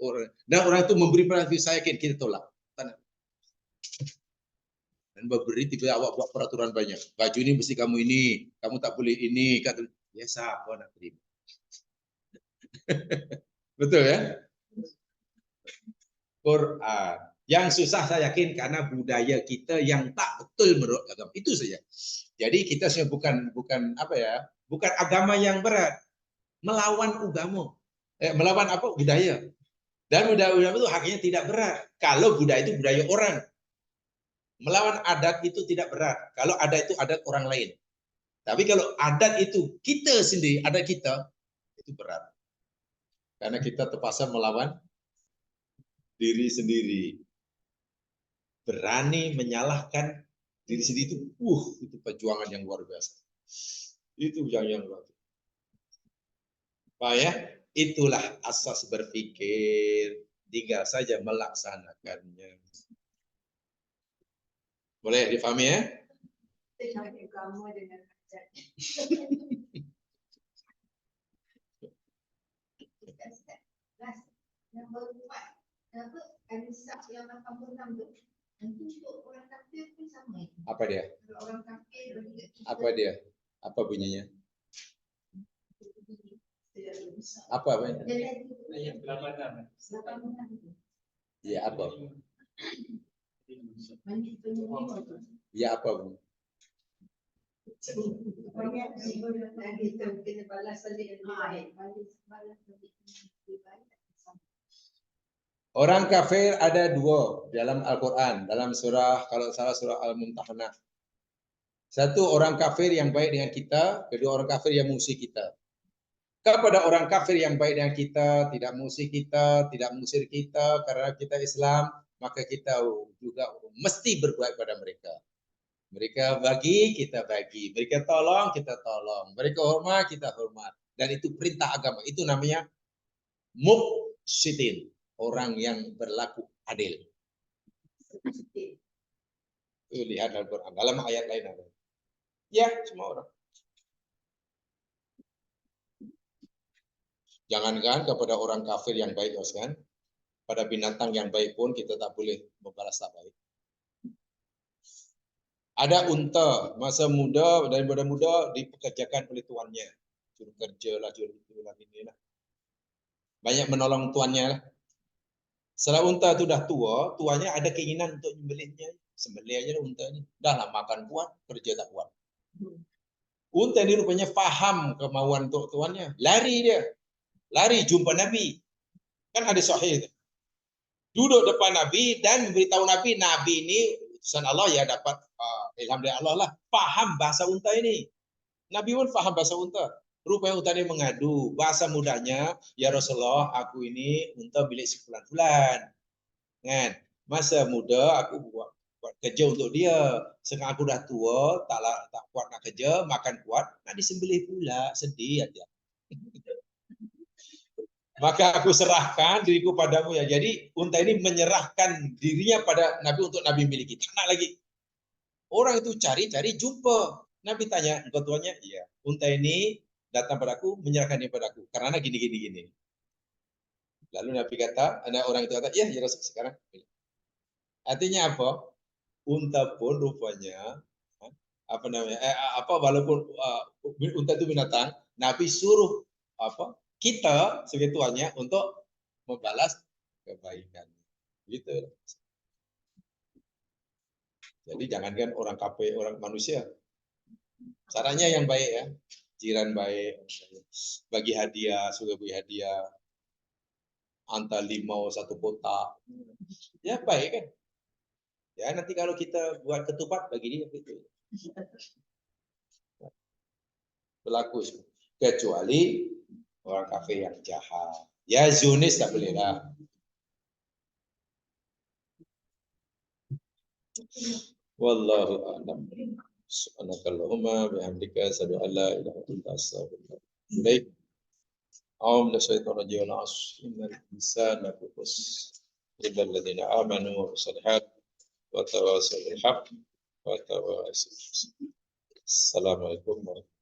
S1: dan orang itu memberi perhatian, saya yakin kita tolak. Dan beri tiba awak buat peraturan banyak. Baju ini mesti kamu ini, kamu tak boleh ini. Kata, ya siapa nak terima? Betul ya? Quran. Yang susah saya yakin karena budaya kita yang tak betul menurut agama. Itu saja. Jadi kita sebenarnya bukan apa ya? Bukan agama yang berat. Melawan agama. Melawan apa? Budaya. Dan budaya itu haknya tidak berat. Kalau budaya itu budaya orang. Melawan adat itu tidak berat. Kalau adat itu adat orang lain. Tapi kalau adat itu kita sendiri, adat kita, itu berat. Karena kita terpaksa melawan diri sendiri. Berani menyalahkan diri sendiri itu perjuangan yang luar biasa. Itu yang luar biasa. Pak ya, itulah asas berpikir. Tinggal saja melaksanakannya. Boleh difahami ya?
S2: Kamu dengan yang baru buat apa Anisa yang 86 tu nanti untuk orang kafir pun sama.
S1: Apa dia?
S2: Orang kafir
S1: Apa dia? Apa bunyinya? Apa bunyinya?
S4: Ayat 86.
S1: Ya apa? Ya apa bunyi? Orang kafir ada dua dalam Al-Quran, dalam surah, kalau salah surah Al-Mumtahanah. Satu orang kafir yang baik dengan kita, kedua orang kafir yang musuh kita. Kepada orang kafir yang baik dengan kita, tidak musuh kita, tidak mengusir kita, karena kita Islam, maka kita juga mesti berbuat pada mereka. Mereka bagi, kita bagi. Mereka tolong, kita tolong. Mereka hormat, kita hormat. Dan itu perintah agama. Itu namanya muqsitin. Orang yang berlaku adil. Itu lihat dalam Quran. Dalam ayat lain ada. Ya, semua orang. Jangankan kepada orang kafir yang baik, kan? Pada binatang yang baik pun kita tak boleh membalas tak baik. Ada unta masa muda dan muda dipekerjakan oleh tuannya. Suruh kerja lah, suruh ini lah. Banyak menolong tuannya lah. Setelah unta itu dah tua, tuannya ada keinginan untuk menyembelihnya. Sembelih aja unta ini. Dah lah makan kuat, kerja tak kuat. Unta ini rupanya faham kemauan untuk tuannya. Lari dia. Lari jumpa Nabi. Kan ada sahih itu. Duduk depan Nabi dan memberitahu Nabi, Nabi ini utusan Allah ya dapat ilham dari Allah lah. Paham bahasa unta ini. Nabi pun faham bahasa unta. Rupanya unta ini mengadu. Bahasa mudahnya, ya Rasulullah, aku ini unta milik si fulan-fulan. Kan? Masa muda aku buat kerja untuk dia. Sekarang aku dah tua, tak kuat nak kerja, makan kuat, nak disembelih pula, sedih aja. Maka aku serahkan diriku padamu ya. Jadi unta ini menyerahkan dirinya pada Nabi untuk Nabi miliki. Tak nak lagi. Orang itu cari-cari jumpa. Nabi tanya, engkau tuannya? Iya. Unta ini datang padaku, menyerahkan diri padaku. Karena gini. Lalu Nabi kata, orang itu kata, ya Rasul sekarang. Artinya apa? Unta pun rupanya, walaupun unta itu binatang, Nabi suruh kita sebagai tuannya untuk membalas kebaikan. Gitu. Jadi jangankan orang kafir, orang manusia. Caranya yang baik ya, jiran baik, bagi hadiah, suka bagi hadiah, antar limau satu kotak, ya baik kan? Ya nanti kalau kita buat ketupat bagi dia gitu. Berlaku kecuali orang kafir yang jahat. Ya Zunis tak boleh lah. Wallahu a'lam. Subhanakallahumma bihamdika asyhadu an la ilaha illa anta astaghfiruka wa atubu ilaik. A'udzu billahi innal insana kufur illa alladziina aamanu wa shalihat wa tawassaw bil haqq wa tawassaw bis sabr. Assalamualaikum warahmatullahi wabarakatuh.